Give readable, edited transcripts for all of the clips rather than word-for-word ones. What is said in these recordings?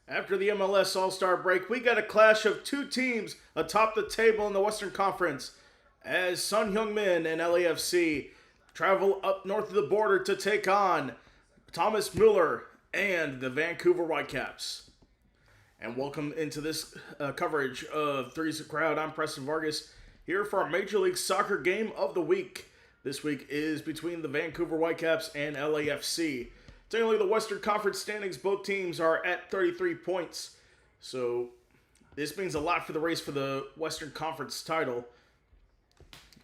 After the MLS All-Star break, we got a clash of two teams atop the table in the Western Conference as Sun Heung-min and LAFC travel up north of the border to take on Thomas Muller and the Vancouver Whitecaps. And welcome into this coverage of Three's a Crowd. I'm Preston Vargas here for our Major League Soccer game of the week. This week is between the Vancouver Whitecaps and LAFC. Taking a look at the Western Conference standings, both teams are at 33 points. So this means a lot for the race for the Western Conference title.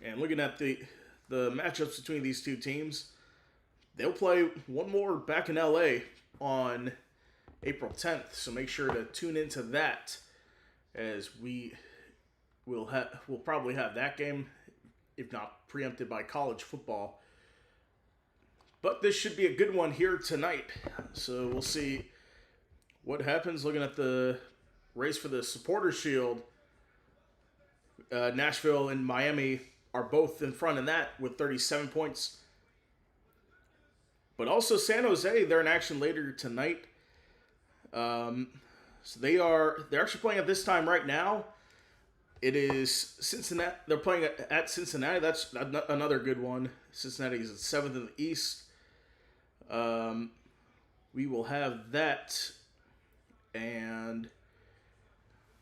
And looking at the matchups between these two teams, they'll play one more back in LA on April 10th. So make sure to tune into that, as we'll probably have that game, if not preempted by college football. But this should be a good one here tonight. So we'll see what happens. Looking at the race for the Supporters Shield, Nashville and Miami are both in front in that with 37 points. But also San Jose, they're in action later tonight. So they're actually playing at this time right now. It is Cincinnati. They're playing at Cincinnati. That's another good one. Cincinnati is 7th in the East. We will have that, and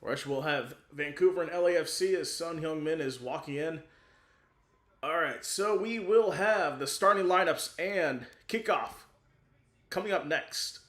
we'll have Vancouver and LAFC as Sun Heung-min is walking in. All right, so we will have the starting lineups and kickoff coming up next.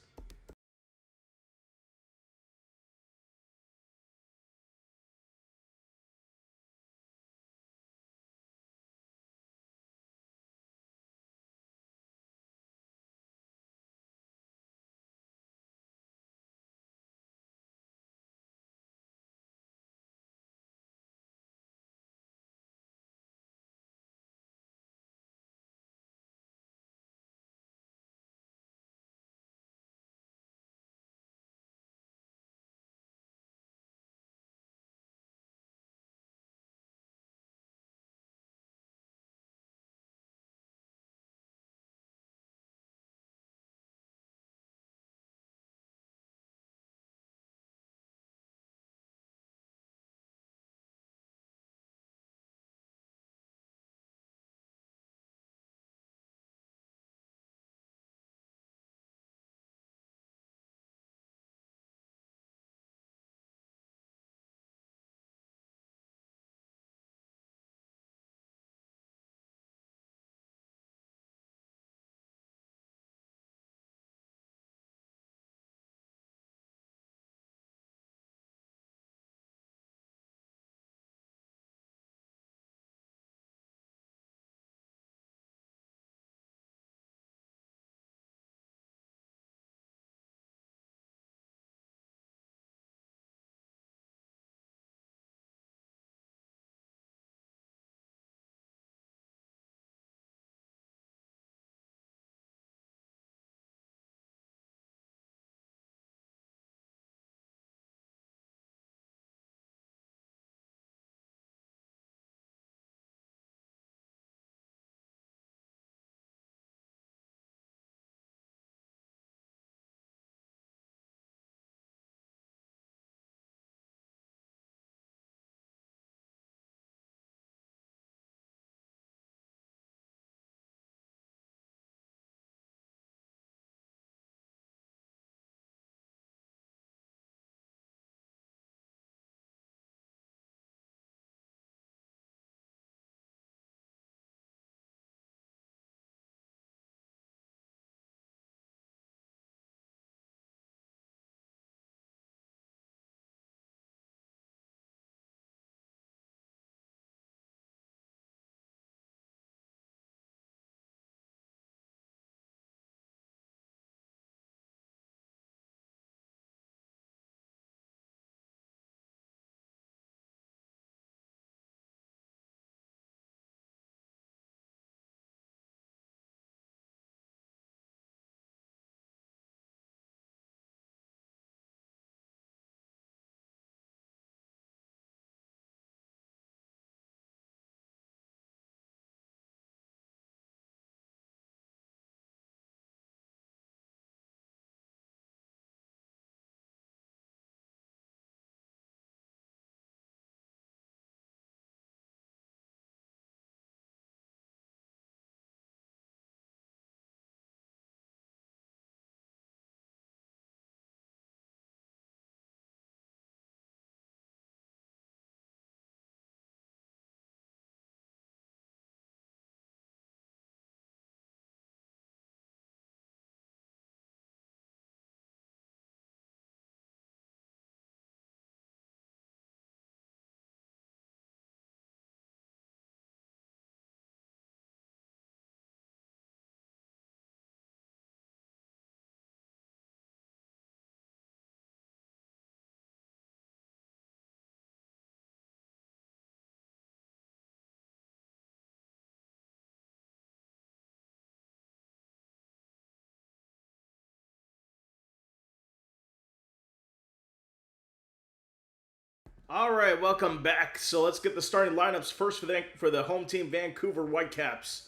All right, welcome back. So let's get the starting lineups first for the home team, Vancouver Whitecaps.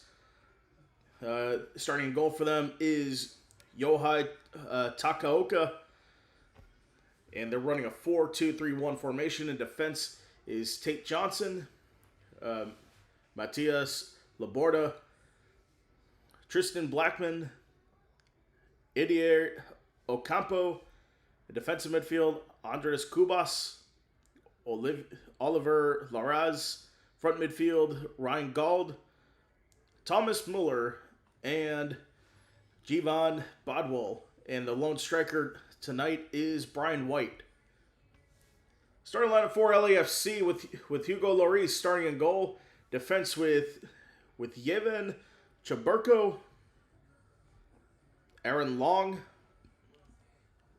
Starting in goal for them is Yohei Takaoka, and they're running a 4-2-3-1 formation. In defense is Tate Johnson, Matias Laborda, Tristan Blackman, Idier Ocampo. In defensive midfield, Andres Cubas, Oliver Larraz. Front midfield, Ryan Gauld, Thomas Muller, and Jivan Bodwell. And the lone striker tonight is Brian White. Starting lineup for LAFC with Hugo Lloris starting in goal. Defense with Yevon Chaburko, Aaron Long,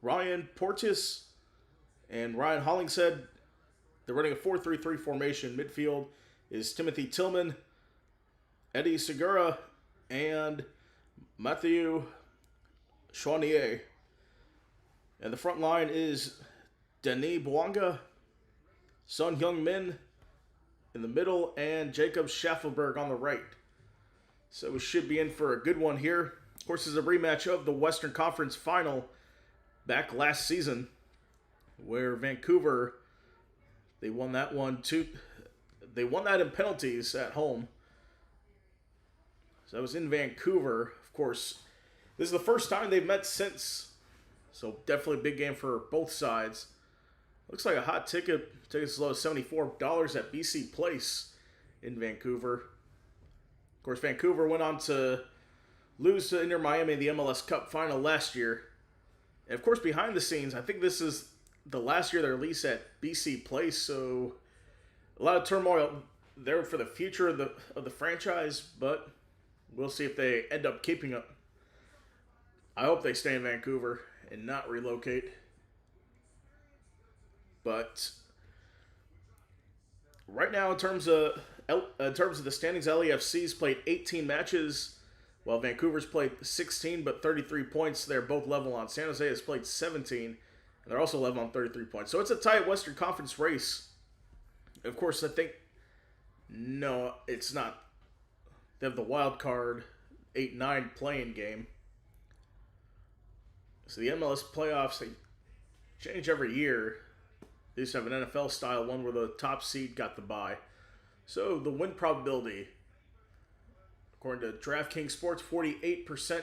Ryan Portis, and Ryan Hollingshead. They're running a 4-3-3 formation. Midfield is Timothy Tillman, Eddie Segura, and Matthew Chauanier. And the front line is Denis Bouanga, Son Heung-min in the middle, and Jacob Schaffelberg on the right. So we should be in for a good one here. Of course, this is a rematch of the Western Conference Final back last season, where Vancouver, they won that one too. They won that in penalties at home. So that was in Vancouver. Of course, this is the first time they've met since. So definitely a big game for both sides. Looks like a hot ticket. Tickets as low as $74 at BC Place in Vancouver. Of course, Vancouver went on to lose to Inter Miami in the MLS Cup final last year. And of course, behind the scenes, I think this is the last year of their lease at BC Place. So a lot of turmoil there for the future of the franchise, but we'll see if they end up keeping up. I hope they stay in Vancouver and not relocate. But right now, in terms of the standings, LAFC's played 18 matches, while Vancouver's played 16, but 33 points. They're both level on. San Jose has played 17, and they're also level on 33 points. So it's a tight Western Conference race. Of course, I think no, it's not. They have the wild card 8-9 playing game. So the MLS playoffs, they change every year. They used to have an NFL style one where the top seed got the bye. So the win probability, according to DraftKings Sports, 48%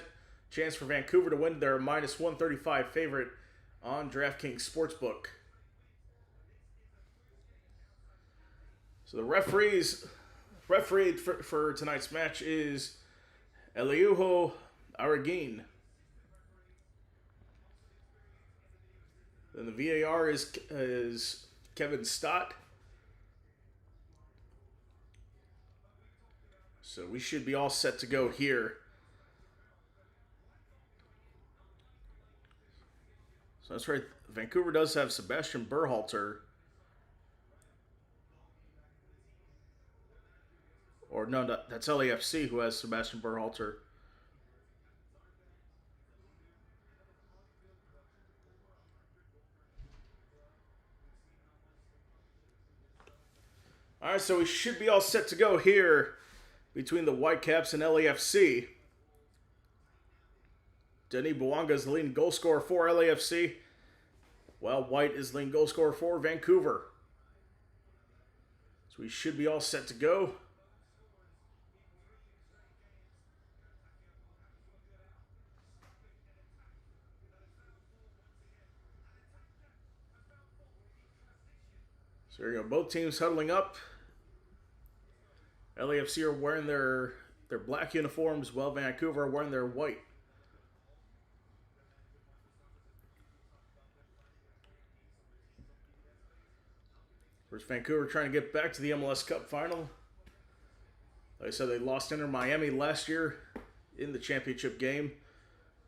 chance for Vancouver to win. They're a minus 135 favorite on DraftKings Sportsbook. So the referee for tonight's match is Eliuho Aragin. Then the VAR is Kevin Stott. So we should be all set to go here. So that's right. Vancouver does have Sebastian Berhalter. Or no, that's LAFC who has Sebastian Berhalter. All right, so we should be all set to go here between the Whitecaps and LAFC. Denis Bouanga is the leading goal scorer for LAFC, while White is the leading goal scorer for Vancouver. So we should be all set to go. So there you go. Both teams huddling up. LAFC are wearing their black uniforms, while Vancouver are wearing their white. Whereas Vancouver trying to get back to the MLS Cup final. Like I said, they lost Inter Miami last year in the championship game.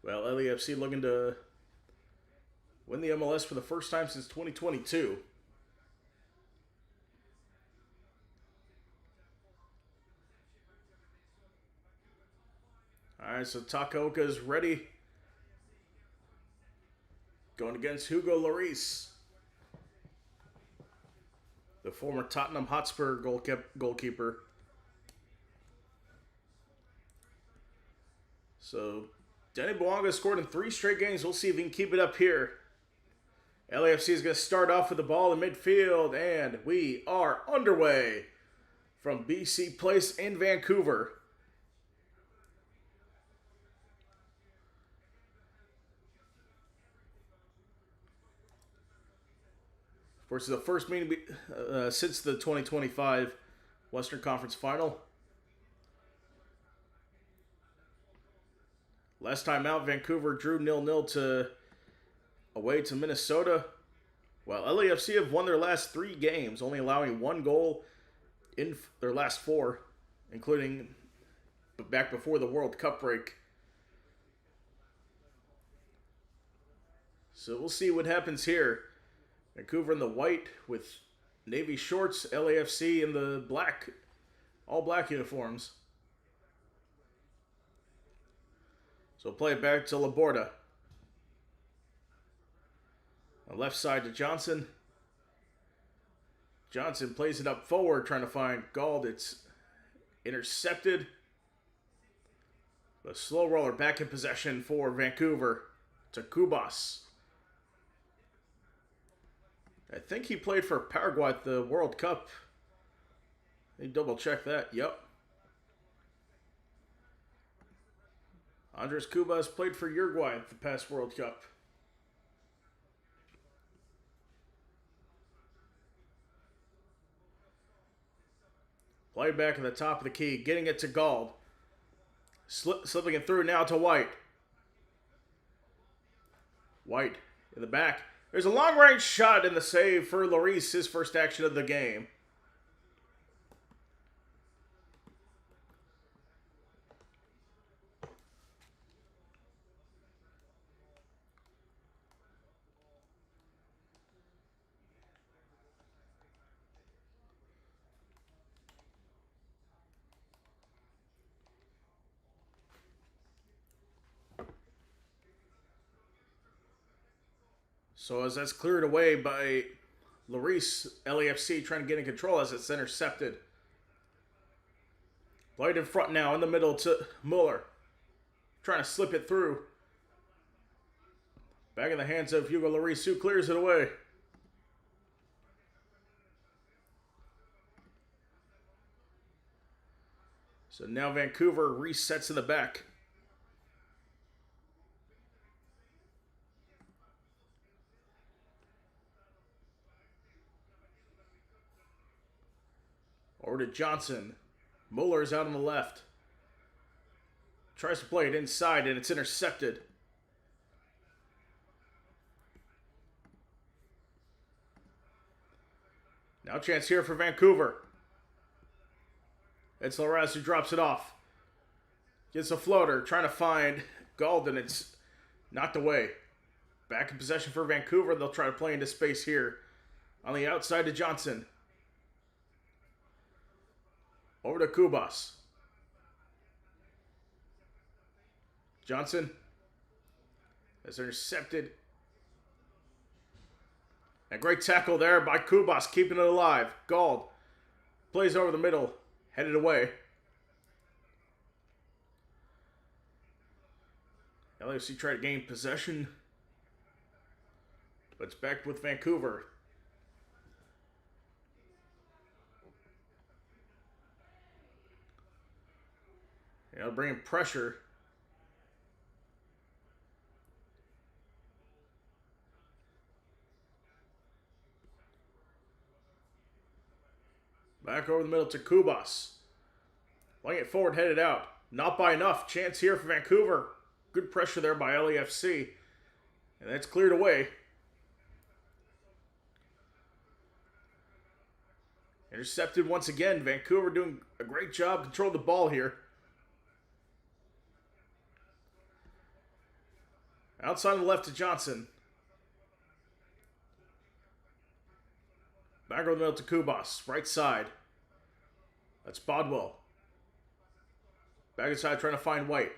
Well, LAFC looking to win the MLS for the first time since 2022. All right, so Takaoka is ready. Going against Hugo Lloris. the former Tottenham Hotspur goalkeeper. So, Danny Bouanga scored in 3 straight games. We'll see if he can keep it up here. LAFC is going to start off with the ball in midfield, and we are underway from BC Place in Vancouver. Of course, it's the first meeting since the 2025 Western Conference Final. Last time out, Vancouver drew 0-0 away to Minnesota. While LAFC have won their last 3 games, only allowing 1 goal in their last 4, including back before the World Cup break. So we'll see what happens here. Vancouver in the white with navy shorts, LAFC in the black, all black uniforms. So play it back to Laborda. On left side to Johnson. Johnson plays it up forward, trying to find Gauld. It's intercepted. A slow roller back in possession for Vancouver to Kubas. I think he played for Paraguay at the World Cup. Let me double check that. Yep. Andres Kubas played for Uruguay at the past World Cup. Play back at the top of the key, getting it to Gauld. Slipping it through now to White. White in the back. There's a long-range shot in the save for Lloris, his first action of the game. So as that's cleared away by Lloris, LAFC trying to get in control as it's intercepted. Played in front now, in the middle to Muller. Trying to slip it through. Back in the hands of Hugo Lloris, who clears it away. So now Vancouver resets in the back. Over to Johnson. Muller is out on the left. Tries to play it inside and it's intercepted. Now chance here for Vancouver. It's Larraz who drops it off. Gets a floater, trying to find Gauld, and it's knocked away. Back in possession for Vancouver. They'll try to play into space here. On the outside to Johnson. Over to Kubas. Johnson is intercepted. A great tackle there by Kubas, keeping it alive. Gauld plays over the middle, headed away. LAFC tried to gain possession, but it's back with Vancouver. Bringing pressure. Back over the middle to Kubas. Playing it forward, headed out. Not by enough. Chance here for Vancouver. Good pressure there by LAFC. And that's cleared away. Intercepted once again. Vancouver doing a great job controlling the ball here. Outside on the left to Johnson. Back over the middle to Kubas. Right side. That's Bodwell. Back inside trying to find White.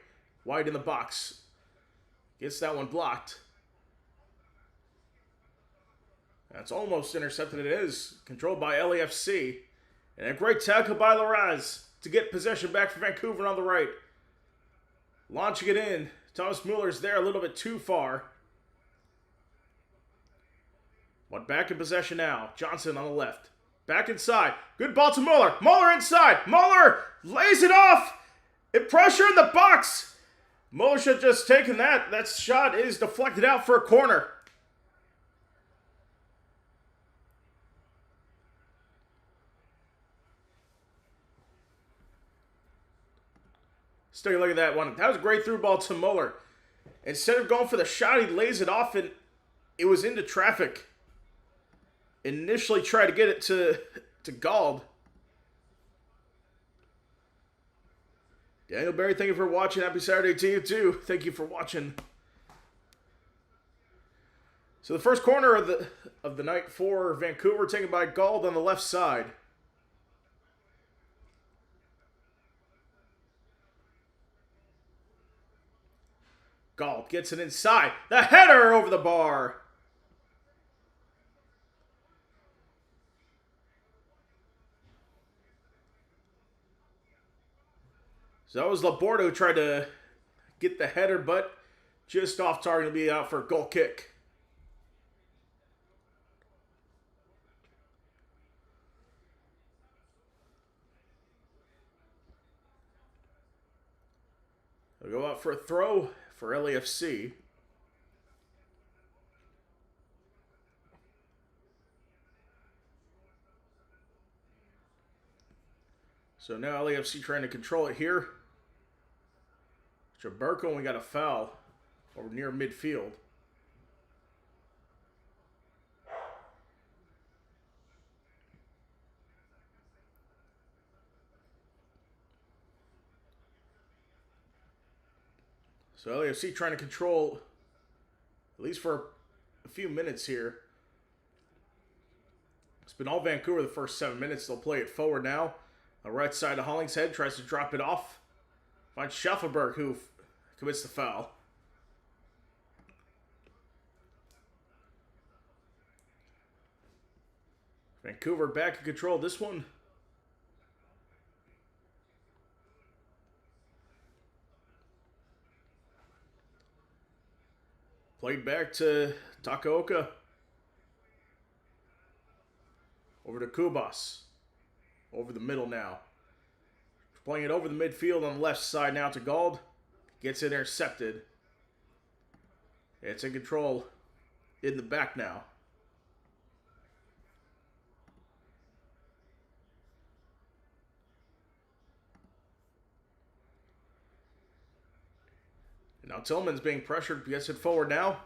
White in the box. Gets that one blocked. That's almost intercepted. It is controlled by LAFC. And a great tackle by Larraz to get possession back for Vancouver on the right. Launching it in. Thomas Mueller's there a little bit too far. But back in possession now. Johnson on the left. Back inside. Good ball to Mueller. Mueller inside. Mueller lays it off. It pressure in the box. Mueller should have just taken that. That shot is deflected out for a corner. Let's take a look at that one. That was a great through ball to Mueller. Instead of going for the shot, he lays it off and it was into traffic. Initially tried to get it to Gald. Daniel Barry, thank you for watching. Happy Saturday to you too. Thank you for watching. So the first corner of the night for Vancouver, taken by Gald on the left side. Gald gets it inside. The header over the bar. So that was Laborda who tried to get the header, but just off target to be out for a goal kick. They'll go out for a throw for LAFC. So now LAFC trying to control it here. Jaberko, and we got a foul over near midfield. So LAFC trying to control, at least for a few minutes here. It's been all Vancouver the first 7 minutes. They'll play it forward now. The right side of Hollingshead tries to drop it off. Finds Schaffelberg, who commits the foul. Vancouver back in control of this one. Played back to Takaoka. Over to Kubas. Over the middle now. Playing it over the midfield on the left side now to Gald. Gets it intercepted. It's in control in the back now. Now Tillman's being pressured. Gets it forward now.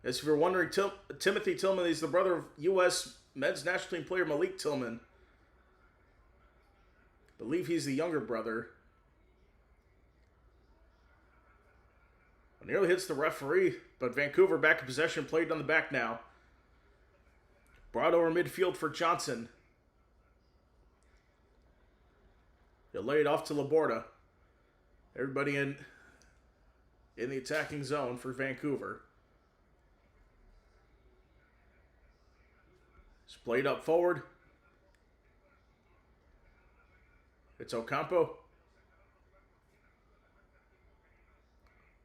As if you're wondering, Timothy Tillman is the brother of U.S. men's national team player Malik Tillman. I believe he's the younger brother. Nearly hits the referee, but Vancouver back in possession, played on the back now. Brought over midfield for Johnson. He'll lay it off to Laborda. Everybody in the attacking zone for Vancouver. It's played up forward. It's Ocampo.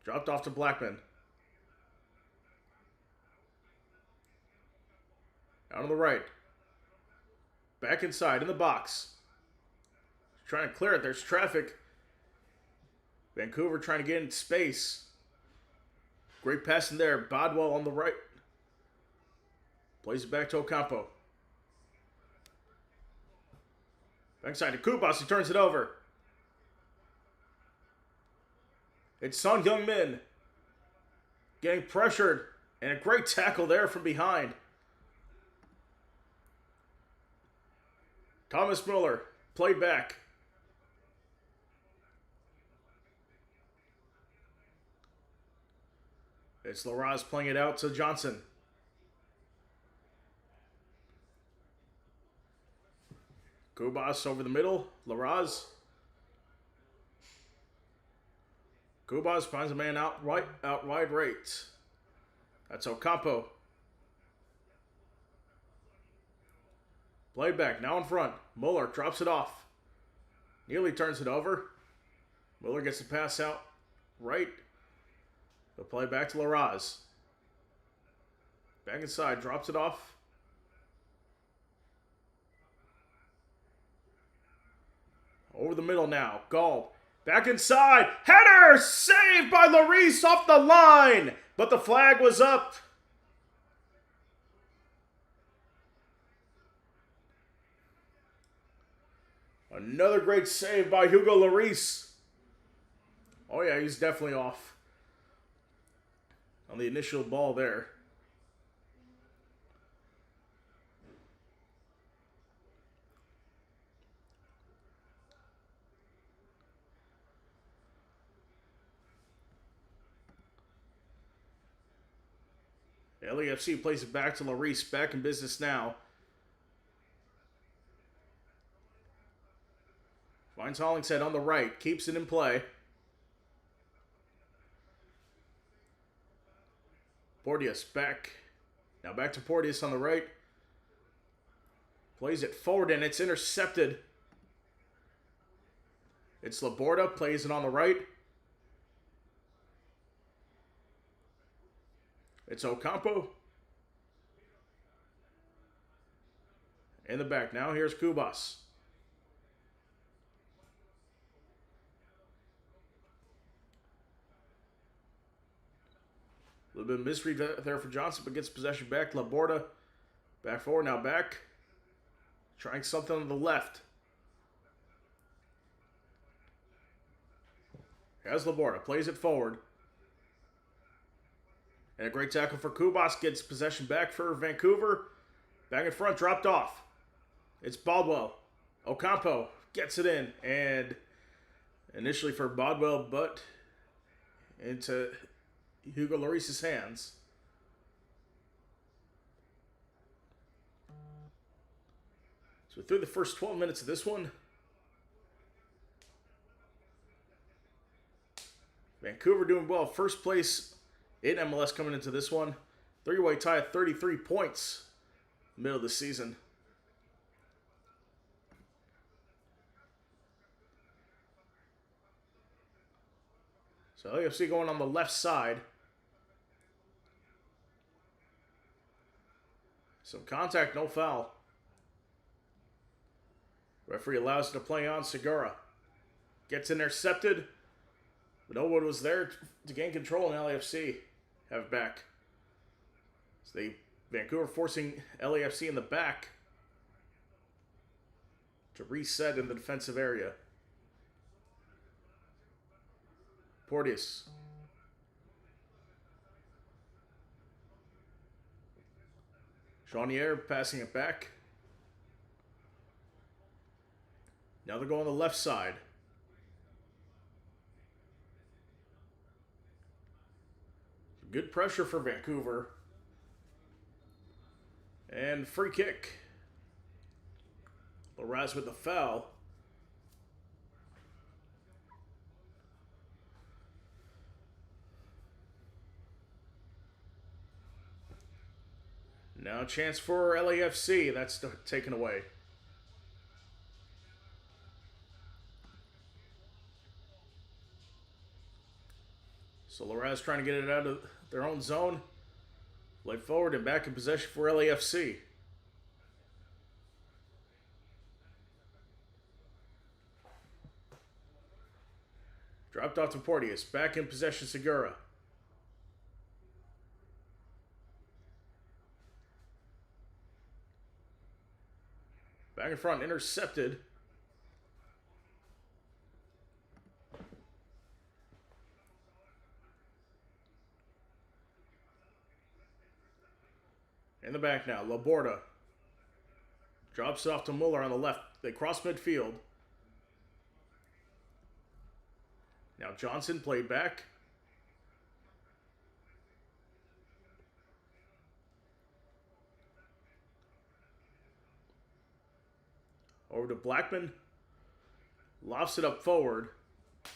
Dropped off to Blackman. Out on the right. Back inside in the box. Trying to clear it. There's traffic. Vancouver trying to get in space. Great pass in there. Bodwell on the right. Plays it back to Ocampo. Backside to Kubas. He turns it over. It's Son Heung-min getting pressured, and a great tackle there from behind. Thomas Mueller, played back. It's Larraz playing it out to Johnson. Kubas over the middle. Larraz. Kubas finds a man out wide right. That's Ocampo. Play back, now in front. Muller drops it off. Nearly turns it over. Muller gets the pass out right. The play back to Larraz. Back inside, drops it off. Over the middle now. Gall. Back inside. Header! Saved by Lloris off the line. But the flag was up. Another great save by Hugo Lloris. Oh yeah, he's definitely off on the initial ball there. LAFC plays it back to Lloris. Back in business now. Finds Hollingshead on the right. Keeps it in play. Porteous back. Now back to Porteous on the right. Plays it forward and it's intercepted. It's Laborda. Plays it on the right. It's Ocampo. In the back now. Here's Kubas. A little bit of misread there for Johnson, but gets possession back. Laborda back forward, now back. Trying something on the left. Has Laborda, plays it forward. And a great tackle for Kubas, gets possession back for Vancouver. Back in front, dropped off. It's Baldwell. Ocampo gets it in, and initially for Baldwell, but into Hugo Lloris' hands. So through the first 12 minutes of this one, Vancouver doing well. First place in MLS coming into this one. Three-way tie at 33 points middle of the season. So LAFC going on the left side. Some contact, no foul. Referee allows it to play on. Segura gets intercepted. But no one was there to gain control, and LAFC have it back. So Vancouver forcing LAFC in the back to reset in the defensive area. Porteous. Jeanier passing it back. Now they're going on the left side. Good pressure for Vancouver. And free kick. Larraz with the foul. Now a chance for LAFC. That's taken away. So Larraz trying to get it out of their own zone. Played forward and back in possession for LAFC. Dropped off to Porteous. Back in possession, Segura. Back in front, intercepted. In the back now, Laborda. Drops it off to Muller on the left. They cross midfield. Now Johnson played back. Over to Blackman. Lofts it up forward.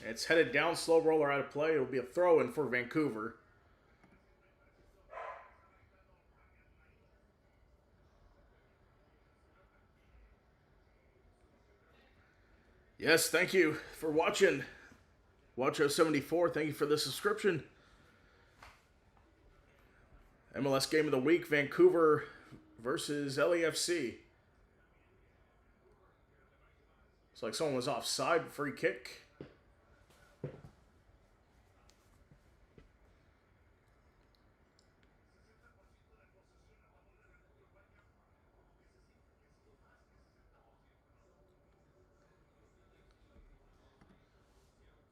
And it's headed down, slow roller out of play. It'll be a throw-in for Vancouver. Yes, thank you for watching. Watcho74, thank you for the subscription. MLS Game of the Week, Vancouver versus LAFC. It's like someone was offside, free kick.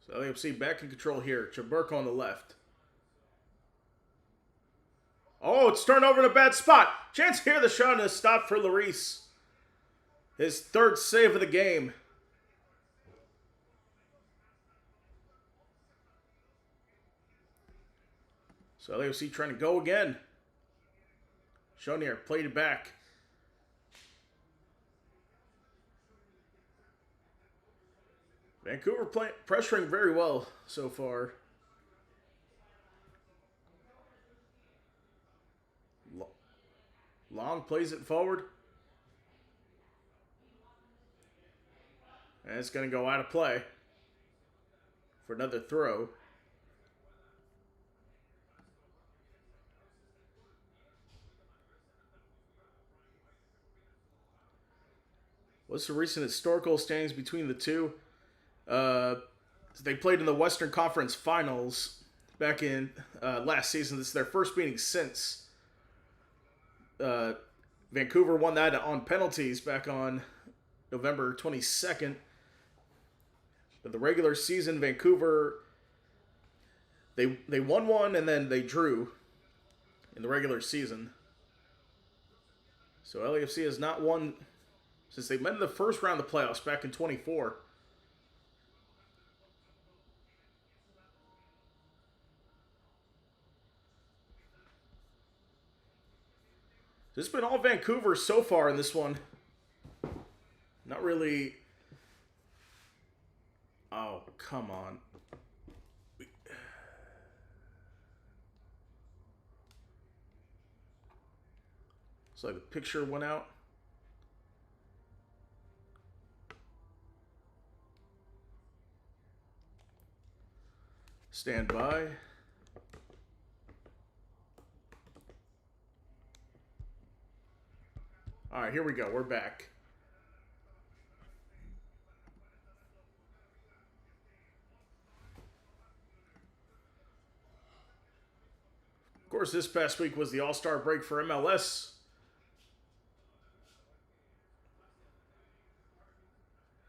So LAFC back in control here. Chaburka on the left. Oh, it's turned over in a bad spot. Chance here, the shot and a stop for Lloris. His third save of the game. So LAFC trying to go again. Shonier played it back. Vancouver pressuring very well so far. Long plays it forward. And it's going to go out of play for another throw. What's the recent historical standings between the two? They played in the Western Conference Finals back in last season. This is their first meeting since. Vancouver won that on penalties back on November 22nd. But the regular season, Vancouver, they won one and then they drew in the regular season. So LAFC has not won since they met in the first round of the playoffs back in 24. This has been all Vancouver so far in this one. Not really. Oh, come on. It's like the picture went out. Stand by. All right, here we go. We're back. Of course, this past week was the All-Star break for MLS.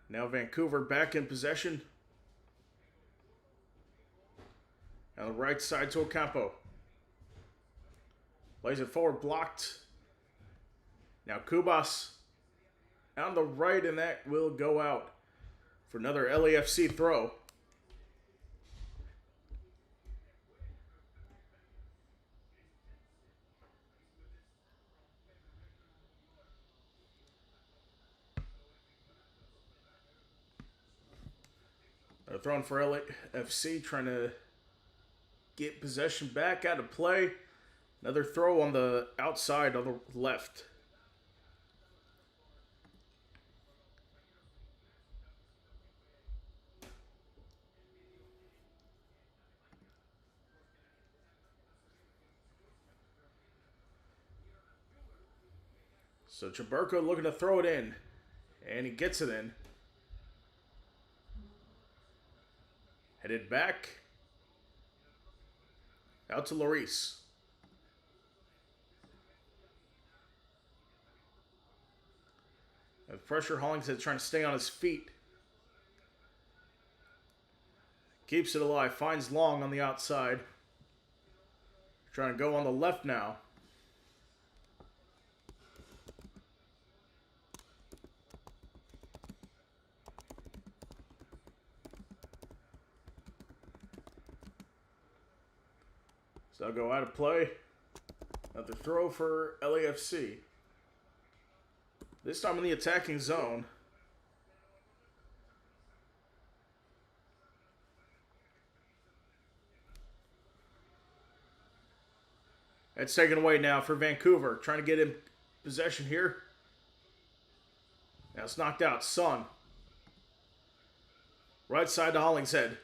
Now Vancouver back in possession. On the right side to Ocampo. Plays it forward, blocked. Now Kubas on the right, and that will go out for another LAFC throw. They're throwing for LAFC, trying to get possession back out of play. Another throw on the outside on the left. So Chaburka looking to throw it in. And he gets it in. Headed back. Out to Lloris. With pressure, Hollingshead trying to stay on his feet. Keeps it alive. Finds Long on the outside. Trying to go on the left now. So I'll go out of play. Another throw for LAFC. This time in the attacking zone. It's taken away now for Vancouver. Trying to get in possession here. Now it's knocked out. Son. Right side to Hollingshead.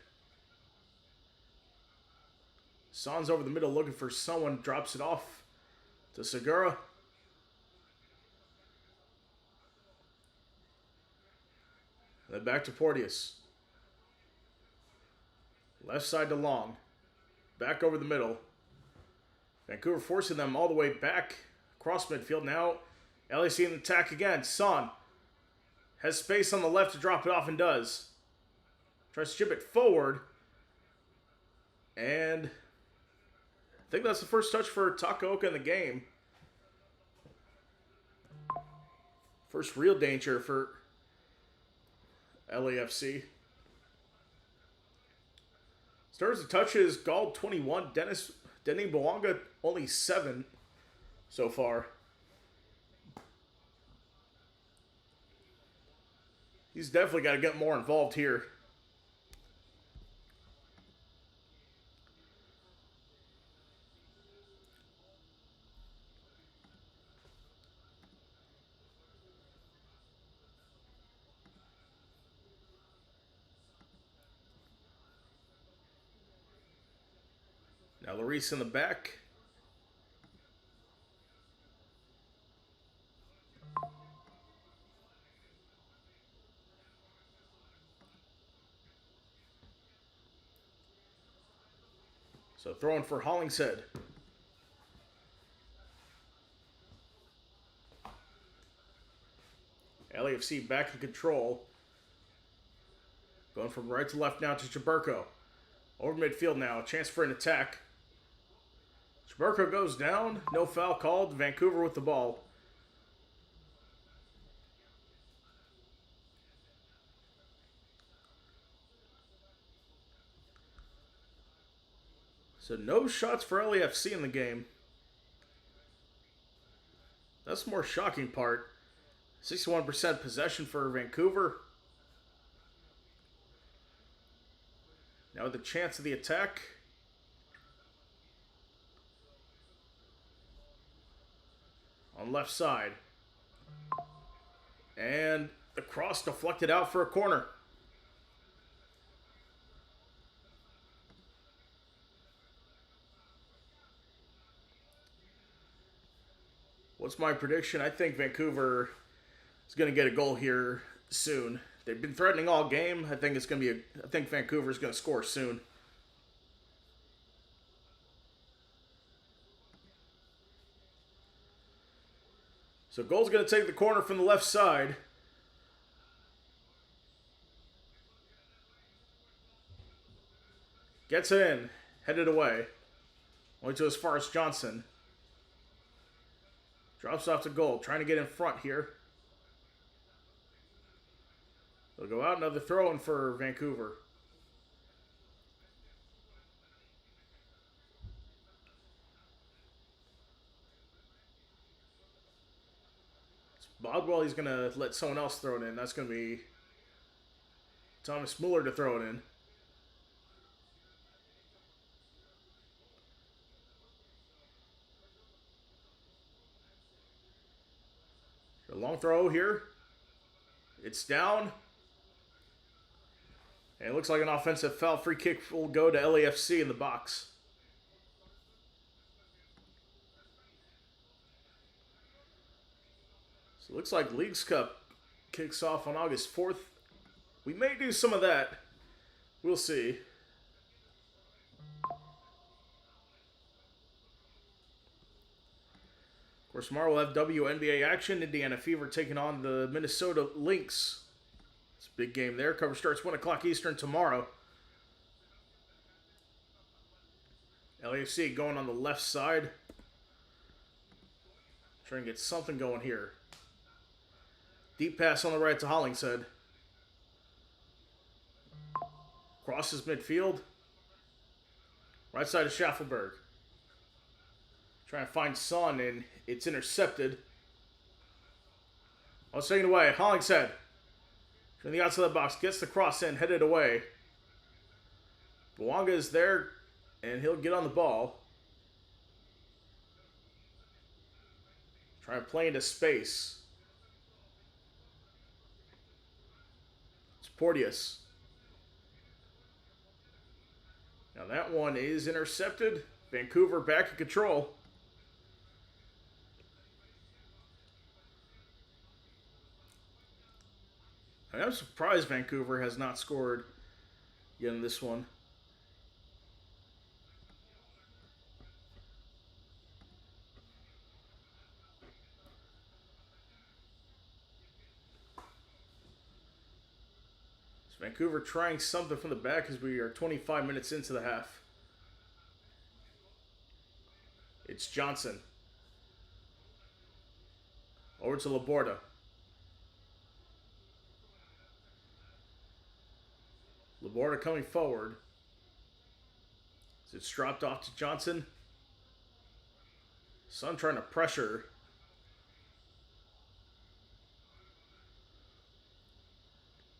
Son's over the middle looking for someone. Drops it off to Segura. Then back to Porteous. Left side to Long. Back over the middle. Vancouver forcing them all the way back across midfield. Now LAC in attack again. Son has space on the left to drop it off and does. Tries to chip it forward. And I think that's the first touch for Takaoka in the game. First real danger for LAFC. Starters of touches, Gall 21, Denny Bwanga only 7 so far. He's definitely got to get more involved here. Now Larice in the back. So throwing for Hollingshead. LAFC back in control. Going from right to left now to Chaburko. Over midfield now. A chance for an attack. Chaburko goes down. No foul called. Vancouver with the ball. So no shots for LAFC in the game. That's the more shocking part. 61% possession for Vancouver. Now with the chance of the attack. On left side. And the cross deflected out for a corner. What's my prediction? I think Vancouver is going to get a goal here soon. They've been threatening all game. I think Vancouver is going to score soon. So goal's going to take the corner from the left side. Gets it in. Headed away. Only to as far as Johnson. Drops off to goal. Trying to get in front here. They'll go out. Another throw-in for Vancouver. Bodwell, he's going to let someone else throw it in. That's going to be Thomas Muller to throw it in. A long throw here. It's down. And it looks like an offensive foul. Free kick will go to LAFC in the box. So it looks like Leagues Cup kicks off on August 4th. We may do some of that. We'll see. Of course, tomorrow we'll have WNBA action. Indiana Fever taking on the Minnesota Lynx. It's a big game there. Coverage starts 1 o'clock Eastern tomorrow. LAFC going on the left side. Trying to get something going here. Deep pass on the right to Hollingshead. Crosses midfield. Right side of Schaffelberg. Trying to find Son, and it's intercepted. Oh, it's taken away. Hollingshead. From the outside of the box. Gets the cross in. Headed away. Bwanga is there, and he'll get on the ball. Trying to play into space. It's Porteous. Now that one is intercepted. Vancouver back in control. And I'm surprised Vancouver has not scored yet in this one. So Vancouver trying something from the back as we are 25 minutes into the half. It's Johnson. Over to Laborda. Laborda coming forward. It's dropped off to Johnson. Son trying to pressure.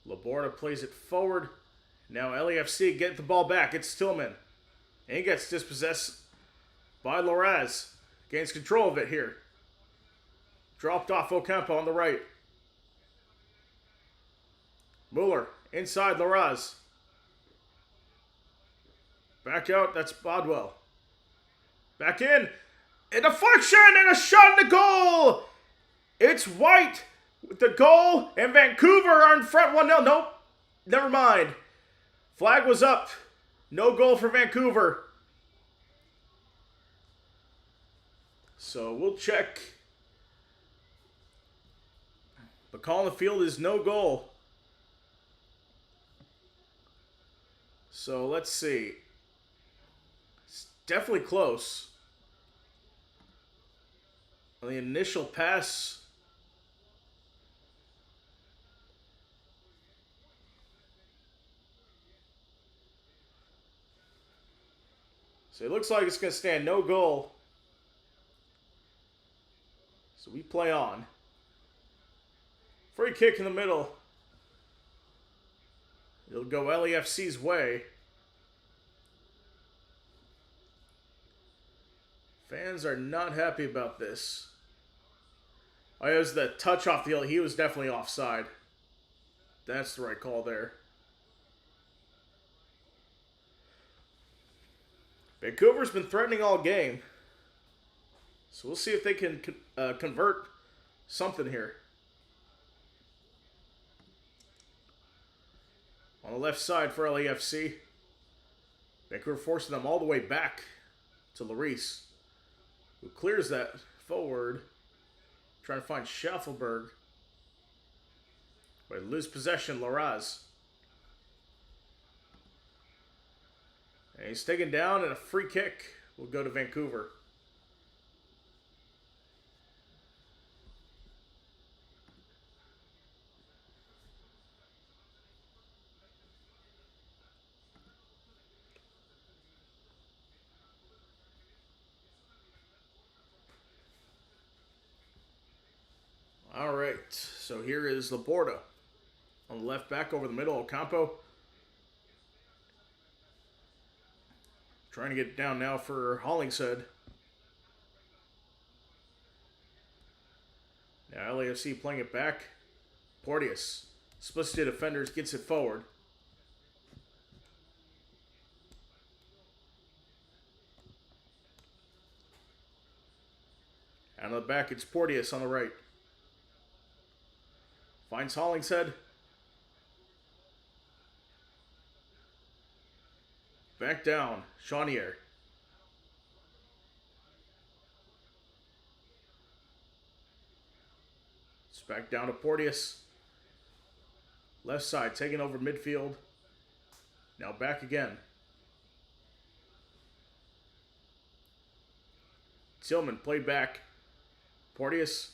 Laborda plays it forward. Now LAFC get the ball back. It's Tillman. And he gets dispossessed by Loraz. Gains control of it here. Dropped off Ocampo on the right. Mueller inside Loraz. Back out, that's Bodwell. Back in. A deflection and a shot in the goal. It's White with the goal, and Vancouver are in front 1-0. Nope, never mind. Flag was up. No goal for Vancouver. So we'll check. The call on the field is no goal. So let's see. It's definitely close. On the initial pass. So it looks like it's going to stand no goal. So we play on. Free kick in the middle. It'll go LAFC's way. Fans are not happy about this. Oh, it was the touch off the hill. He was definitely offside. That's the right call there. Vancouver's been threatening all game. So we'll see if they can convert something here. On the left side for LAFC. Vancouver forcing them all the way back to Larice, who clears that forward. Trying to find Schaffelberg. But lose possession, Loraz. And he's taken down, and a free kick will go to Vancouver. All right, so here is Laborda on the left back over the middle. Ocampo trying to get it down now for Hollingshead. Now LAFC playing it back. Porteous splits to defenders, gets it forward. Out of the back, it's Porteous on the right. Finds Hollingshead. Back down. Chaudier. It's back down to Porteous. Left side taking over midfield. Now back again. Tillman played back. Porteous.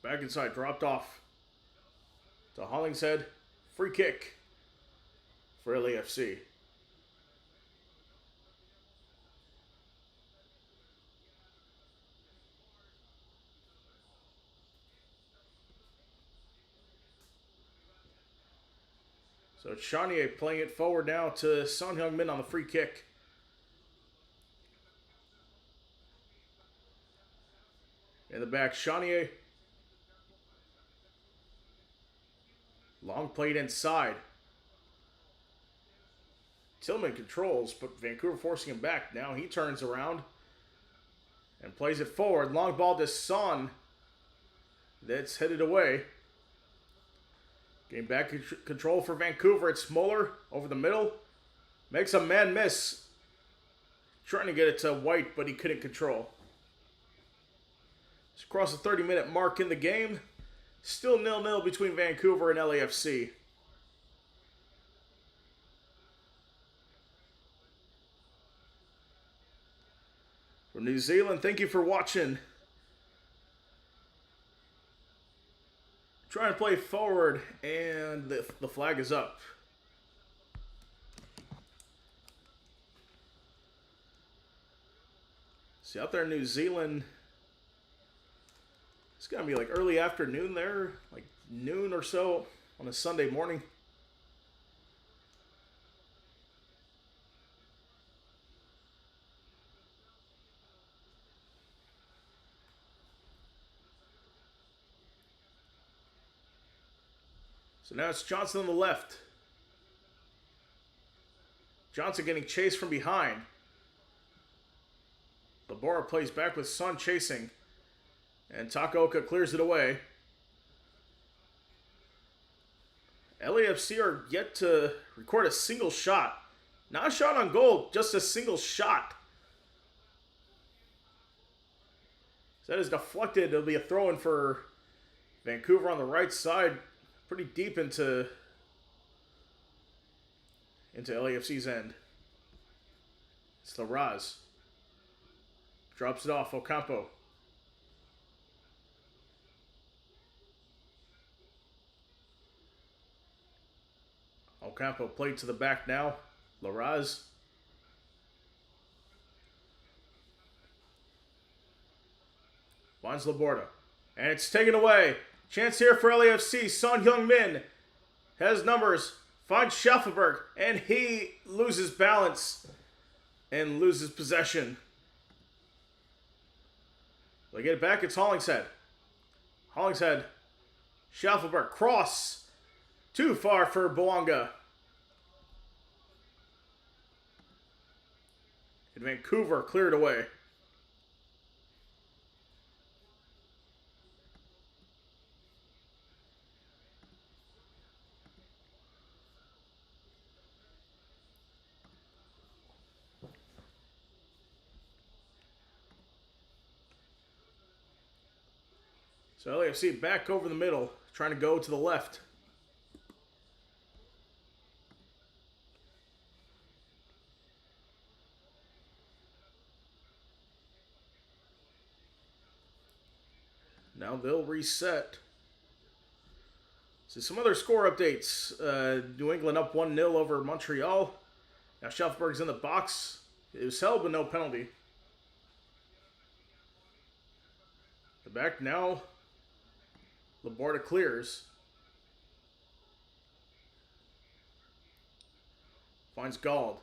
Back inside, dropped off to Hollingshead. Free kick for LAFC. So it's Chaudier playing it forward now to Son Heung-min on the free kick. In the back, Chaudier. Long played inside. Tillman controls, but Vancouver forcing him back. Now he turns around and plays it forward. Long ball to Son. That's headed away. Getting back control for Vancouver. It's Muller over the middle. Makes a man miss. Trying to get it to White, but he couldn't control. It's across the 30-minute mark in the game. Still 0-0 between Vancouver and LAFC. From New Zealand, thank you for watching. Trying to play forward, and the flag is up. See, out there in New Zealand, it's going to be like early afternoon there, like noon or so on a Sunday morning. So now it's Johnson on the left. Johnson getting chased from behind. Labora plays back with Son chasing. And Takaoka clears it away. LAFC are yet to record a single shot. Not a shot on goal, just a single shot. So that is deflected. It'll be a throw-in for Vancouver on the right side. Pretty deep into LAFC's end. It's Larraz. Drops it off, Ocampo. Ocampo played to the back now. Larraz. Finds Laborda. And it's taken away. Chance here for LAFC. Son Heung-min has numbers. Finds Schaffelberg. And he loses balance. And loses possession. They get it back. It's Hollingshead. Hollingshead. Schaffelberg. Cross. Too far for Boanga. And Vancouver cleared away. So LAFC back over the middle, trying to go to the left. Now they'll reset. So some other score updates. New England up 1-0 over Montreal. Now Schaffelberg's in the box. It was held but no penalty. The back now. Laborda clears. Finds Gald.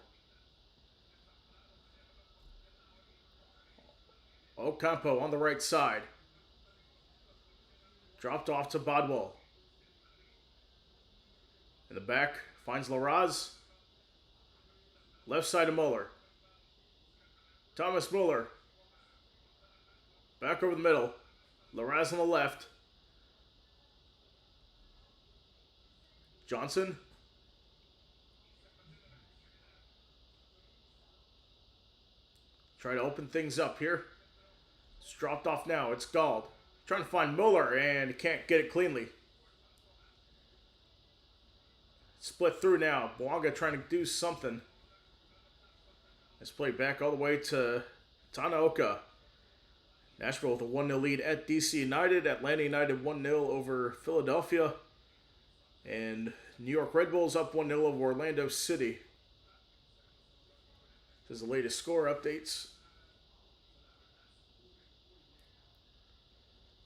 Ocampo on the right side. Dropped off to Bodwell. In the back, finds Larraz. Left side of Muller. Thomas Muller. Back over the middle. Larraz on the left. Johnson. Try to open things up here. It's dropped off now. It's Gald. Trying to find Muller and he can't get it cleanly. Split through now. Boanga trying to do something. Let's play back all the way to Tanaoka. Nashville with a 1-0 lead at DC United. Atlanta United 1-0 over Philadelphia. And New York Red Bulls up 1-0 over Orlando City. This is the latest score updates.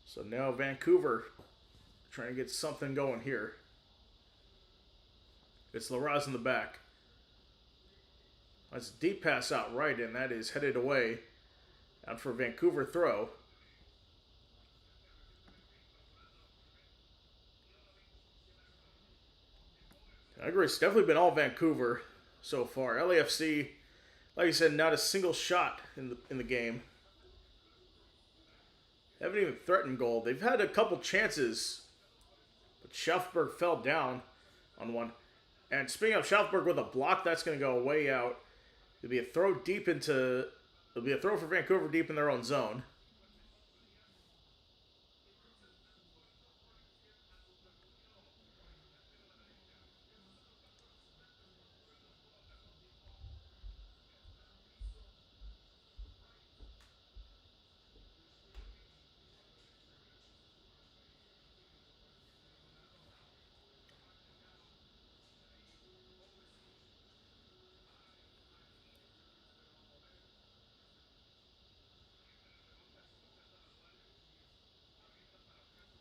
So now Vancouver trying to get something going here. It's Larraz in the back. That's a deep pass out right, and that is headed away. Out for a Vancouver throw. I agree, it's definitely been all Vancouver. so far. LAFC, like I said, not a single shot in the game. Haven't even threatened goal. They've had a couple chances, but Schaufberg fell down on one. And speaking of Schaufberg with a block, that's going to go way out. It'll be a throw for Vancouver deep in their own zone.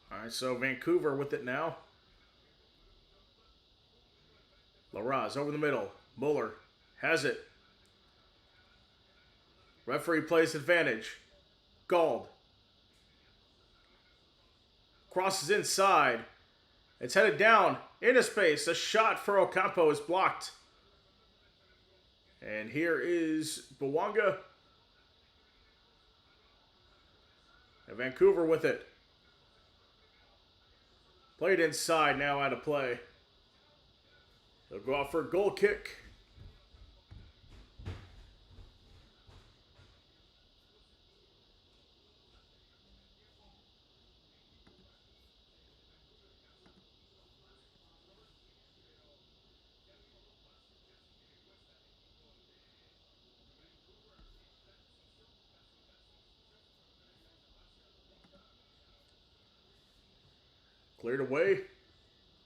All right, so Vancouver with it now. Larraz over the middle. Muller has it. Referee plays advantage. Gold. Crosses inside. It's headed down into space. A shot for Ocampo is blocked. And here is Bwanga. And Vancouver with it. Played inside, now out of play. They'll go out for a goal kick. Cleared away.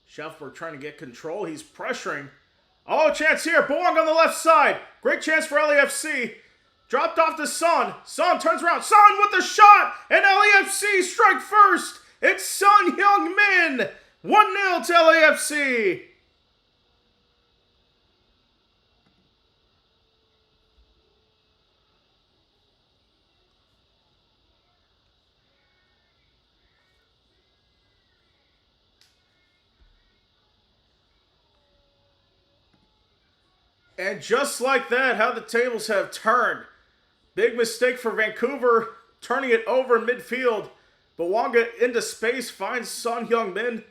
Schaufberg trying to get control. He's pressuring. Oh, chance here. Bwanga on the left side. Great chance for LAFC. Dropped off to Son. Son turns around. Son with the shot. And LAFC strike first. It's Son Heung-min. 1-0 to LAFC. And just like that, how the tables have turned. Big mistake for Vancouver, turning it over in midfield. Bwanga into space, finds Son Heung-min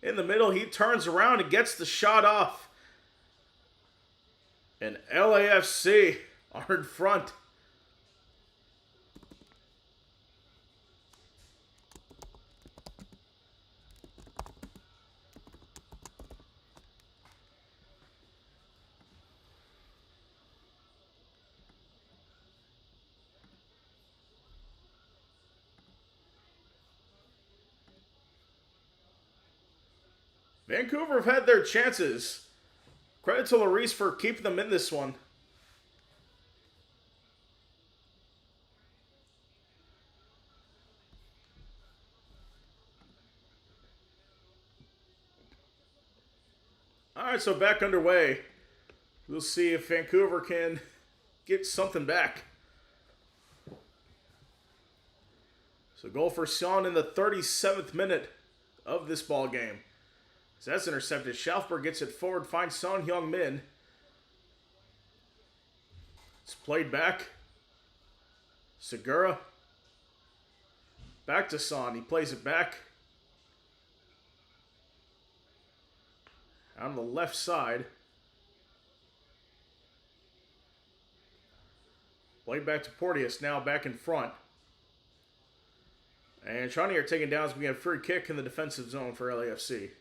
in the middle. He turns around and gets the shot off. And LAFC are in front. Vancouver have had their chances. Credit to Lloris for keeping them in this one. All right, so back underway. We'll see if Vancouver can get something back. So goal for Son in the 37th minute of this ball game. So that's intercepted. Schaufberg gets it forward, finds Son Heung-min. It's played back. Segura. Back to Son. He plays it back. On the left side. Played back to Porteous. Now back in front. And Shawnee are taken down as we have a free kick in the defensive zone for LAFC.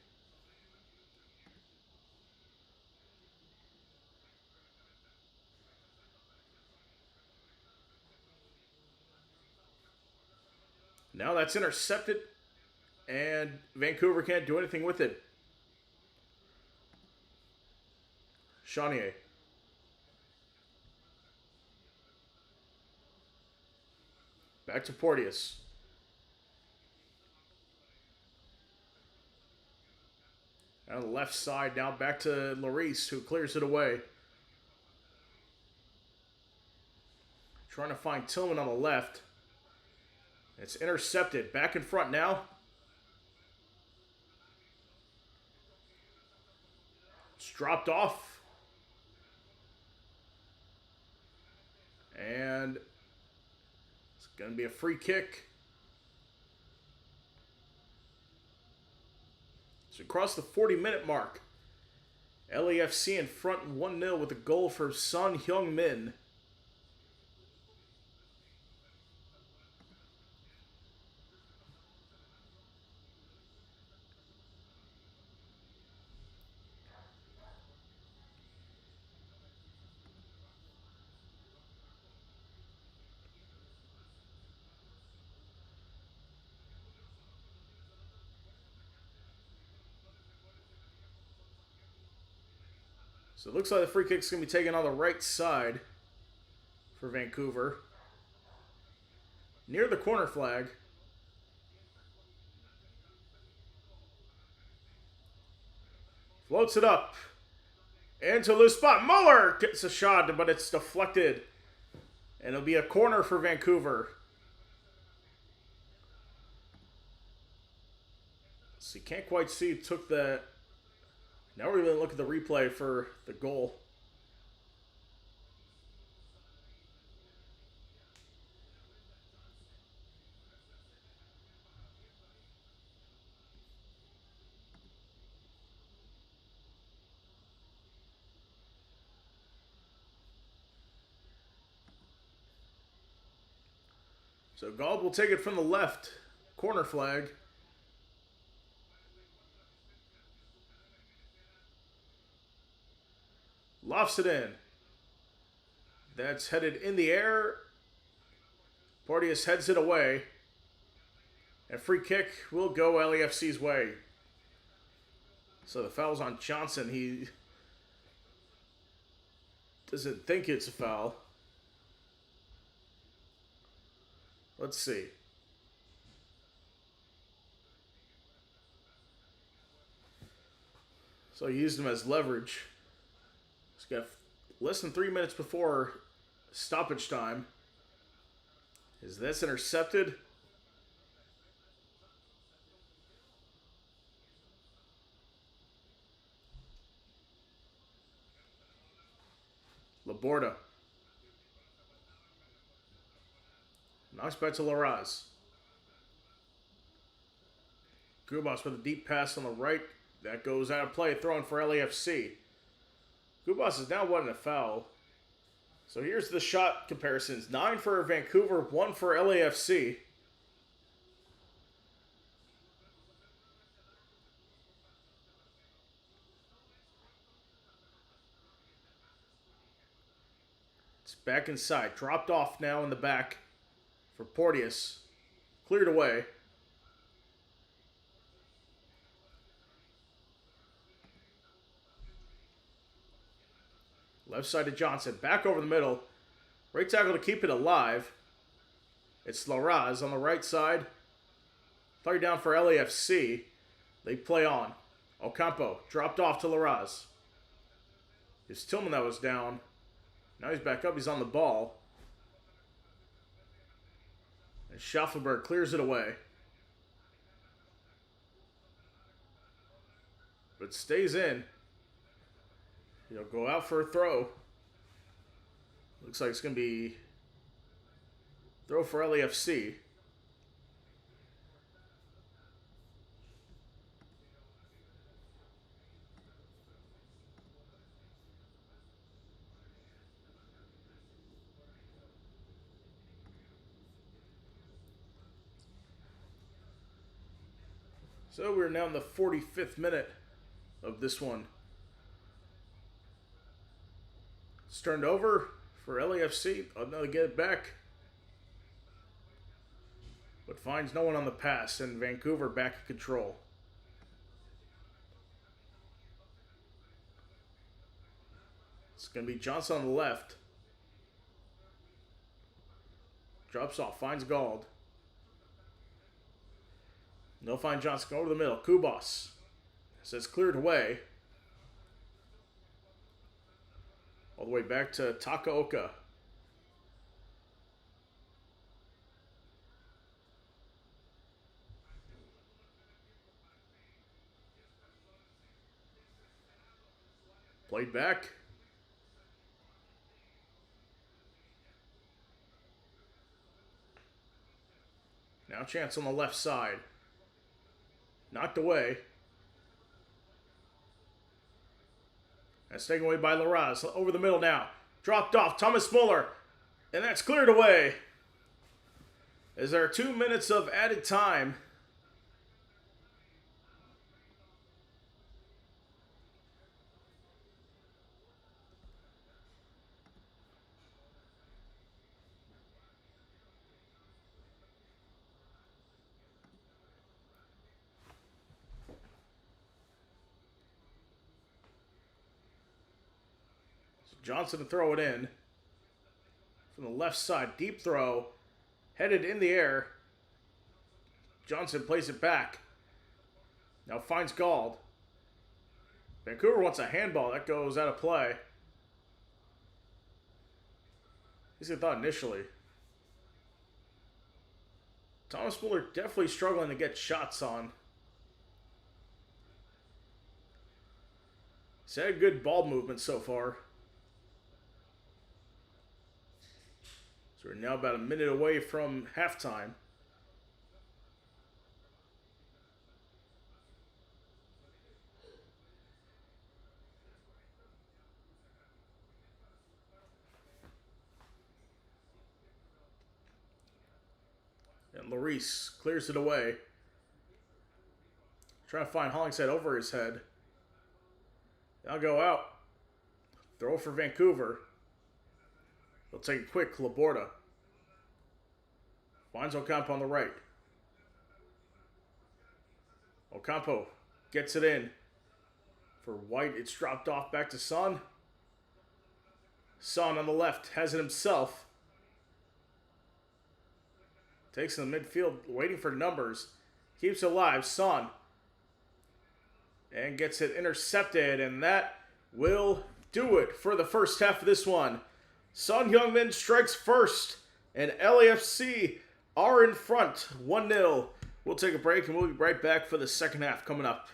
Now that's intercepted, and Vancouver can't do anything with it. Chanier. Back to Porteous. On the left side, now back to Lloris, who clears it away. Trying to find Tillman on the left. It's intercepted. Back in front now. It's dropped off. Going to be a free kick. So across the 40-minute mark, LAFC in front 1-0 with a goal for Son Heung-min. So it looks like the free kick's going to be taken on the right side for Vancouver. Near the corner flag. Floats it up. Into loose spot. Muller gets a shot, but it's deflected. And it'll be a corner for Vancouver. So you can't quite see who took that. Now we're going to look at the replay for the goal. So Gauld will take it from the left. Corner flag. Lofts it in. That's headed in the air. Porteous heads it away. And free kick will go LAFC's way. So the foul's on Johnson. He doesn't think it's a foul. Let's see. So he used him as leverage. He's got less than 3 minutes before stoppage time. Is this intercepted? Laborda. Knocks back to Larraz. Gubas with a deep pass on the right. That goes out of play. Thrown for LAFC. Gubas is now wanting a foul. So here's the shot comparisons. 9 for Vancouver, 1 for LAFC. It's back inside. Dropped off now in the back for Porteous. Cleared away. Left side to Johnson. Back over the middle. Right tackle to keep it alive. It's Larraz on the right side. Play down for LAFC. They play on. Ocampo dropped off to Larraz. It's Tillman that was down. Now he's back up. He's on the ball. And Schaffelberg clears it away. But stays in. He'll go out for a throw. Looks like it's going to be throw for LAFC. So we're now in the 45th minute of this one. It's turned over for LAFC. They'll get it back. But finds no one on the pass, and Vancouver back in control. It's going to be Johnson on the left. Drops off, finds Gauld. They'll find Johnson over the middle. Kubas says cleared away. All the way back to Takaoka. Played back. chance on the left side. Knocked away. That's taken away by Larraz. Over the middle now. Dropped off. Thomas Muller. And that's cleared away. As there are 2 minutes of added time. Johnson to throw it in. From the left side. Deep throw. Headed in the air. Johnson plays it back. Now finds Gauld. Vancouver wants a handball. That goes out of play. At least I thought initially. Thomas Muller definitely struggling to get shots on. He's had good ball movement so far. So we're now about a minute away from halftime. And Lloris clears it away. Trying to find Hollingshead over his head. I'll go out. Throw for Vancouver. They'll take it quick. Laborda. Finds Ocampo on the right. Ocampo gets it in. For White, it's dropped off back to Son. Son on the left has it himself. Takes in the midfield, waiting for numbers. Keeps it alive. Son. And gets it intercepted, and that will do it for the first half of this one. Son Heung-min strikes first, and LAFC are in front, 1-0. We'll take a break, and we'll be right back for the second half coming up.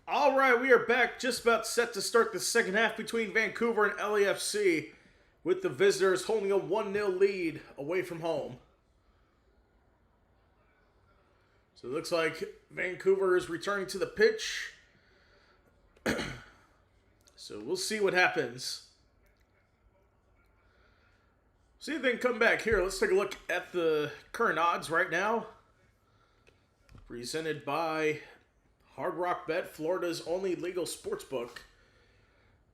All right, we are back, just about set to start the second half between Vancouver and LAFC, with the visitors holding a 1-0 lead away from home. So it looks like Vancouver is returning to the pitch. So we'll see what happens. See if they can come back here. Let's take a look at the current odds right now. Presented by Hard Rock Bet, Florida's only legal sports book.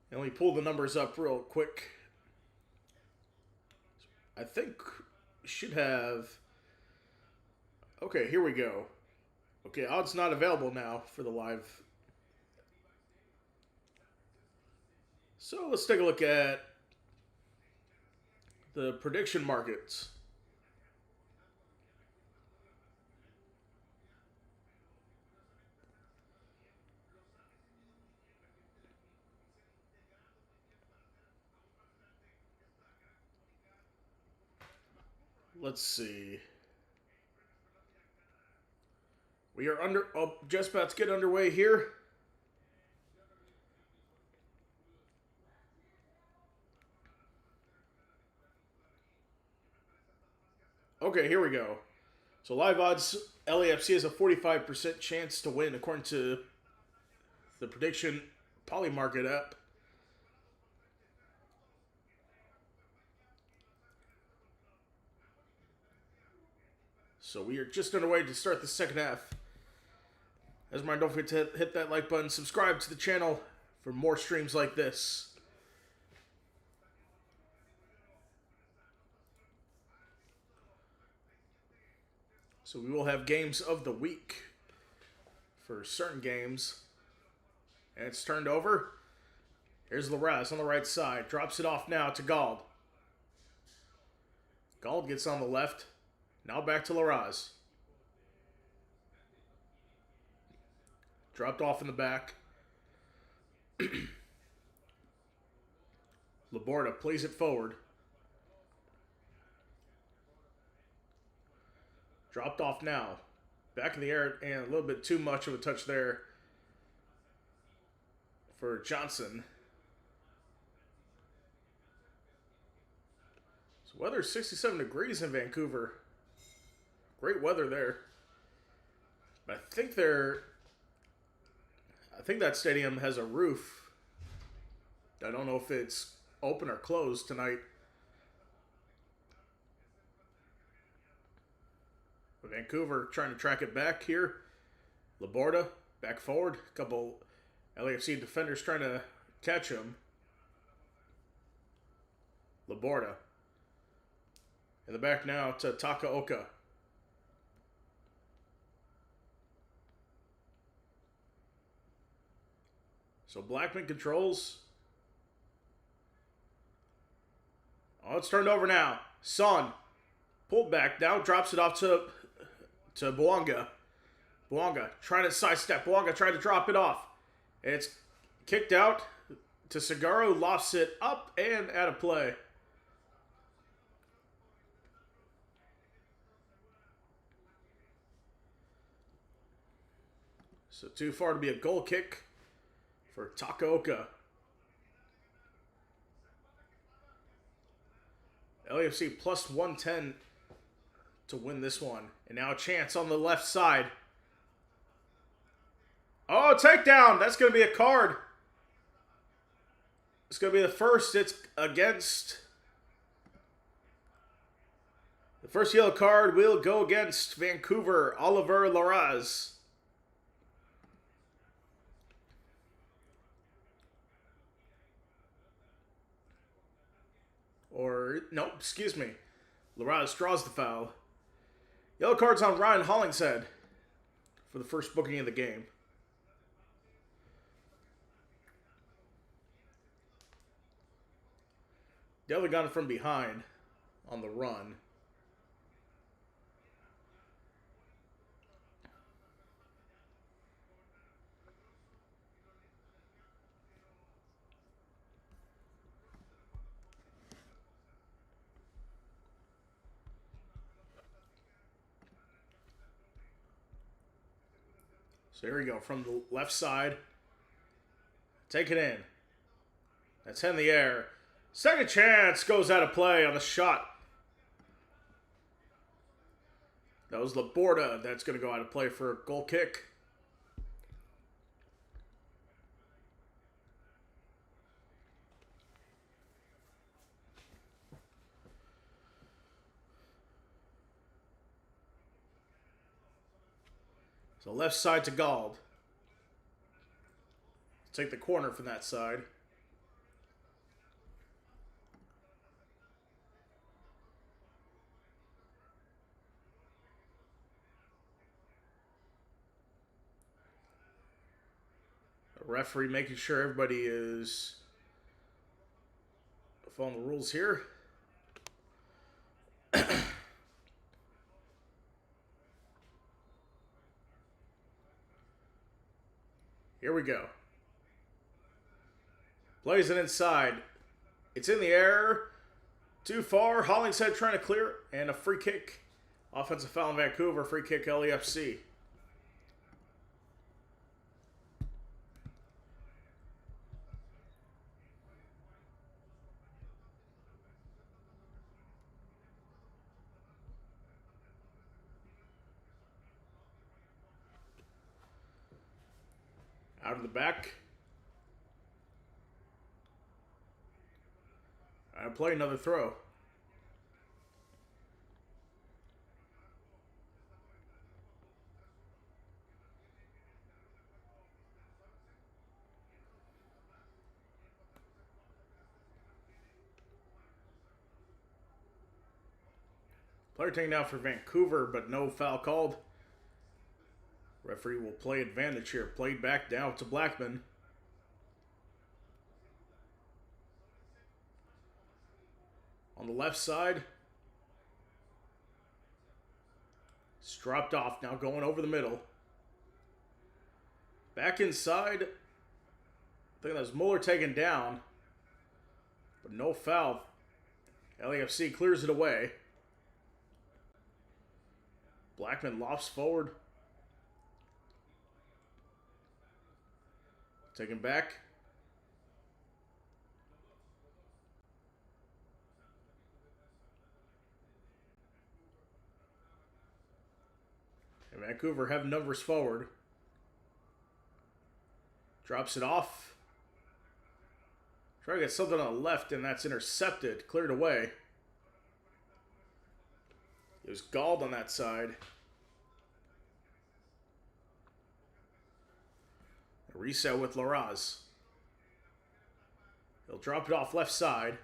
And we pull the numbers up real quick. I think we should have... Okay, here we go. Okay, odds not available now for the live. So let's take a look at the prediction markets. Let's see. We are just about to get underway here. Okay, here we go. So live odds, LAFC has a 45% chance to win according to the prediction Polymarket app. So we are just underway to start the second half. As a reminder, don't forget to hit that like button, subscribe to the channel for more streams like this. So we will have games of the week for certain games. And it's turned over. Here's Larraz on the right side. Drops it off now to Gald. Gald gets on the left. Now back to Larraz. Dropped off in the back. Laborda plays it forward. Dropped off now. Back in the air, and a little bit too much of a touch there for Johnson. So weather 67 degrees in Vancouver. Great weather there. I think that stadium has a roof. I don't know if it's open or closed tonight. But Vancouver trying to track it back here. Laborda back forward. A couple LAFC defenders trying to catch him. Laborda. In the back now to Takaoka. So Blackman controls. Oh, it's turned over now. Son pulled back. Now drops it off to Bouanga. Bouanga trying to sidestep. Bouanga tried to drop it off. It's kicked out to Segaro. Lofts it up and out of play. So too far to be a goal kick for Takaoka. LAFC plus 110 to win this one. And now a chance on the left side. Oh, takedown. That's going to be a card. It's going to be the first. It's against... The first yellow card will go against Vancouver, Oliver Larraz. Or, no, excuse me. Larraz draws the foul. Yellow card's on Ryan Hollingshead for the first booking of the game. Definitely got it from behind on the run. So here we go from the left side. Take it in. That's in the air. Second chance goes out of play on the shot. That was Laborda. That's going to go out of play for a goal kick. So left side to Gald. Take the corner from that side. The referee making sure everybody is following the rules here. Here we go. Plays it inside. It's in the air. Too far. Hollingshead trying to clear. And a free kick. Offensive foul in Vancouver. Free kick LAFC. Out of the back. I play another throw. Player taken down for Vancouver, but no foul called. Referee will play advantage here. Played back down to Blackman. On the left side. It's dropped off. Now going over the middle. Back inside. I think that was Muller taken down. But no foul. LAFC clears it away. Blackman lofts forward. Taken back. And Vancouver have numbers forward. Drops it off. Try to get something on the left, and that's intercepted. Cleared away. There's Gald on that side. A reset with Larraz. He'll drop it off left side.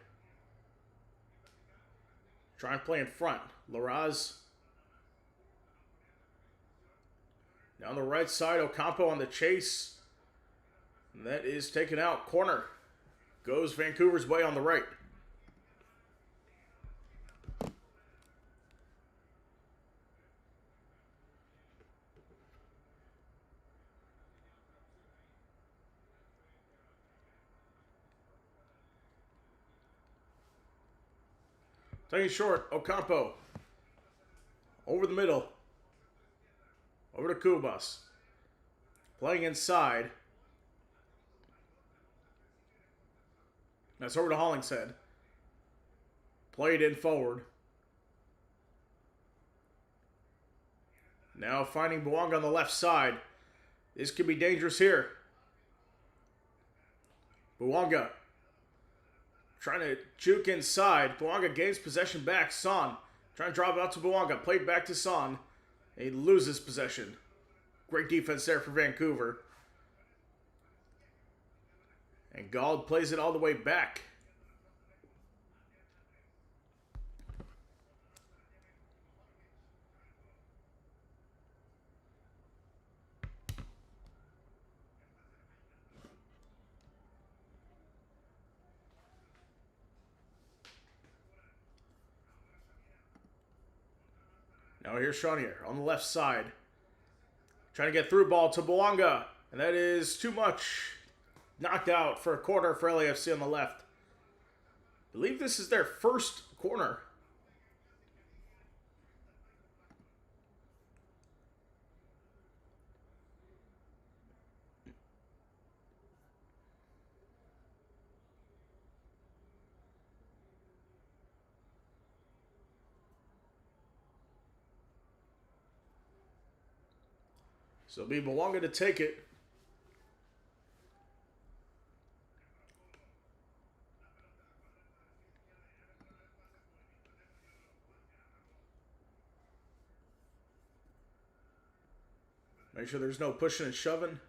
Try and play in front. Larraz. Down the right side, Ocampo on the chase. And that is taken out. Corner. Goes Vancouver's way on the right. Taking short, Ocampo. Over the middle. Over to Kubas. Playing inside. That's over to Hollingshead. Played in forward. Now finding Bouanga on the left side. This could be dangerous here. Bouanga. Trying to juke inside. Bouanga gains possession back. Son. Trying to drop out to Bouanga. Played back to Son. And he loses possession. Great defense there for Vancouver. And Gald plays it all the way back. Now here's Chaudier on the left side. Trying to get through ball to Bouanga. And that is too much. Knocked out for a corner for LAFC on the left. I believe this is their first corner. So it'll be Moanga to take it. Make sure there's no pushing and shoving.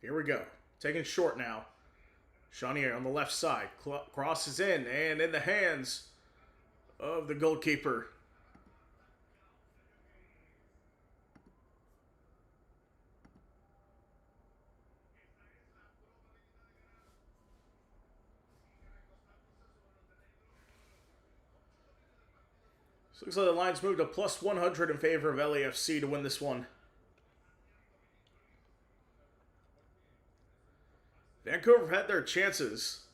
Here we go. Taking short now. Chaudier on the left side. Crosses in and in the hands of the goalkeeper. So looks like the line's moved to plus 100 in favor of LAFC to win this one. Vancouver had their chances.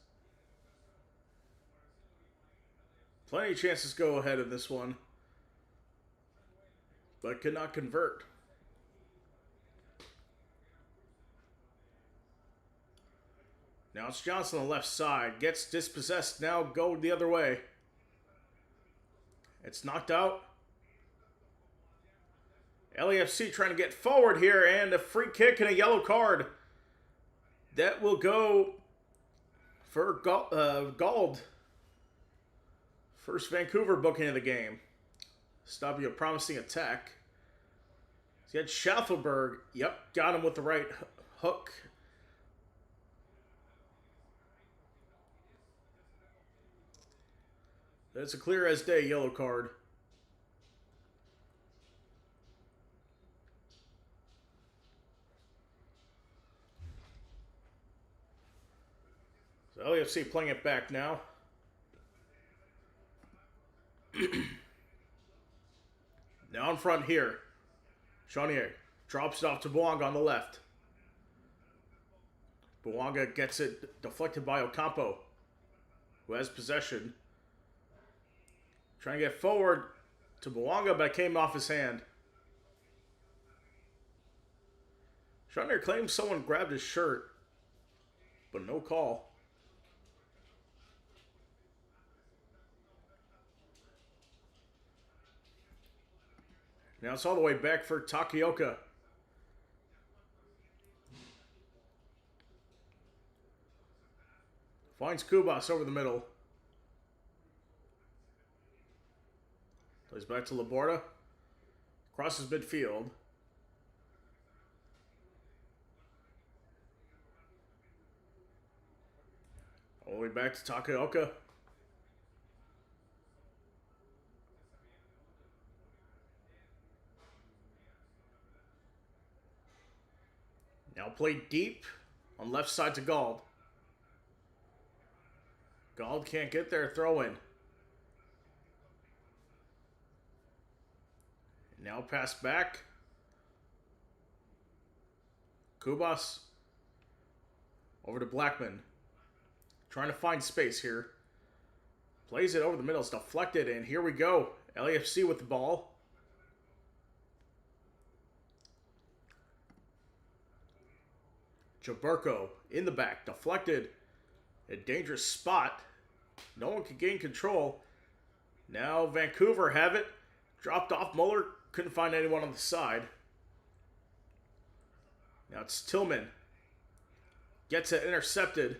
Plenty of chances go ahead in this one, but could not convert. Now it's Johnson on the left side. Gets dispossessed. Now go the other way. It's knocked out. LAFC trying to get forward here, and a free kick and a yellow card. That will go for Gauld. First Vancouver booking of the game. Stop you a promising attack. He had Schaffelberg. Yep, got him with the right hook. That's a clear as day yellow card. So LAFC playing it back now. Now in front here. Chaudier drops it off to Moanga on the left. Moanga gets it deflected by Ocampo, who has possession. Trying to get forward to Moanga, but it came off his hand. Chaudier claims someone grabbed his shirt, but no call. Now it's all the way back for Takioka. Finds Kubas over the middle. Plays back to Laborda. Crosses midfield. All the way back to Takioka. Now played deep on left side to Gauld. Gauld can't get there, throw in. Now pass back. Kubas. Over to Blackman. Trying to find space here. Plays it over the middle, it's deflected, and here we go. LAFC with the ball. Jaburko in the back, deflected. A dangerous spot. No one could gain control. Now Vancouver have it. Dropped off. Muller couldn't find anyone on the side. Now it's Tillman. Gets it intercepted.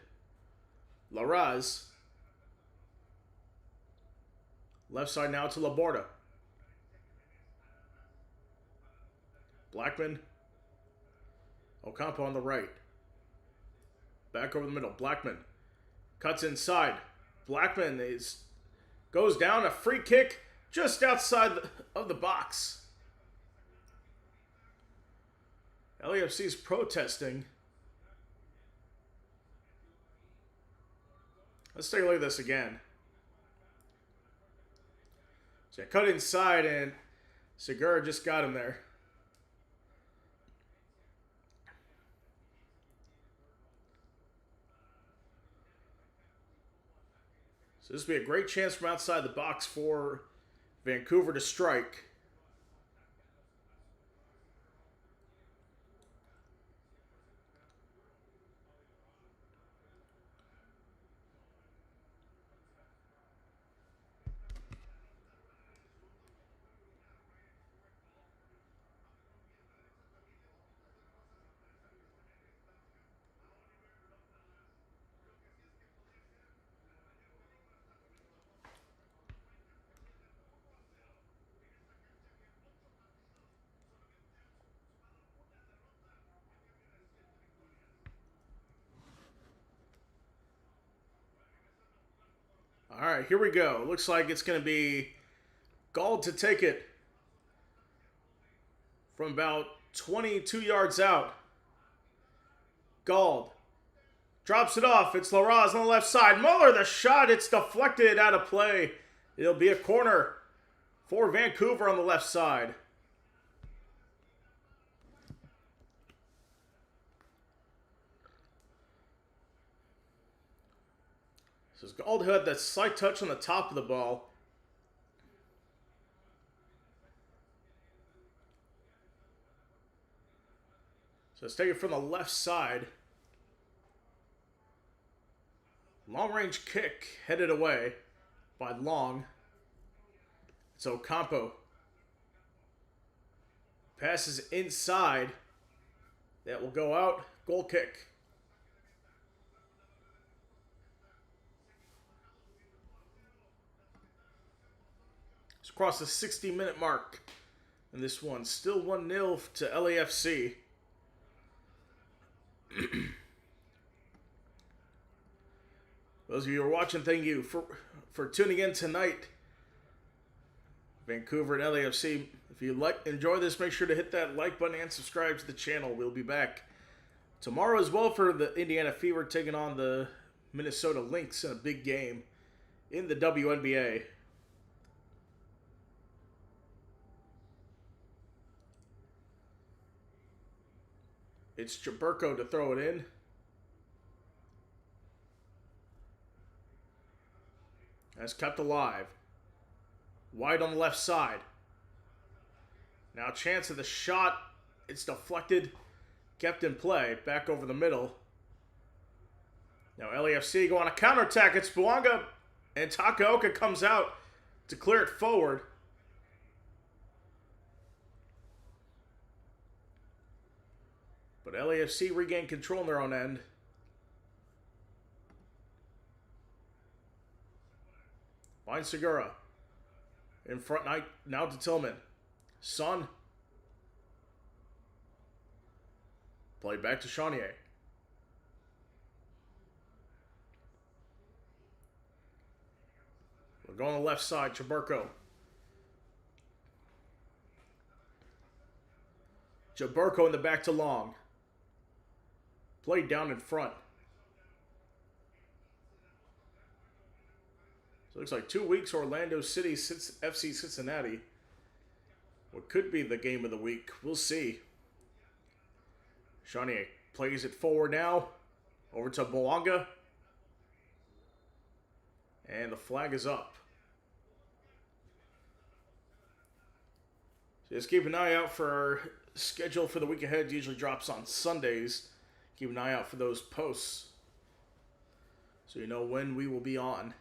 Larraz. Left side now to Laborda. Blackman. Ocampo on the right. Back over the middle. Blackman. Cuts inside. Blackman goes down. A free kick just outside of the box. LAFC is protesting. Let's take a look at this again. So I cut inside and Segura just got him there. So this would be a great chance from outside the box for Vancouver to strike. All right, here we go. Looks like it's going to be Gauld to take it from about 22 yards out. Gauld drops it off. It's Larraz on the left side. Muller, the shot. It's deflected out of play. It'll be a corner for Vancouver on the left side. So Gauld had that slight touch on the top of the ball. So let's take it from the left side. Long range kick headed away by Long. It's Ocampo. Passes inside. That will go out. Goal kick. It's across the 60-minute mark. And this one still 1-0 to LAFC. Those of you who are watching, thank you for tuning in tonight. Vancouver and LAFC. If you enjoy this, make sure to hit that like button and subscribe to the channel. We'll be back tomorrow as well for the Indiana Fever taking on the Minnesota Lynx in a big game in the WNBA. It's Jaburko to throw it in. That's kept alive. Wide on the left side. Now chance of the shot. It's deflected. Kept in play. Back over the middle. Now LAFC go on a counterattack. It's Bouanga. And Takaoka comes out to clear it forward. But LAFC regained control in their own end. Finds Segura. In front now to Tillman. Son. Played back to Chaunier. We're going on the left side. Jaburko. Jaburko in the back to Long. Played down in front. So it looks like 2 weeks Orlando City FC Cincinnati. What could be the game of the week. We'll see. Chaunier plays it forward now. Over to Bouanga. And the flag is up. So just keep an eye out for our schedule for the week ahead. It usually drops on Sundays. Keep an eye out for those posts so you know when we will be on.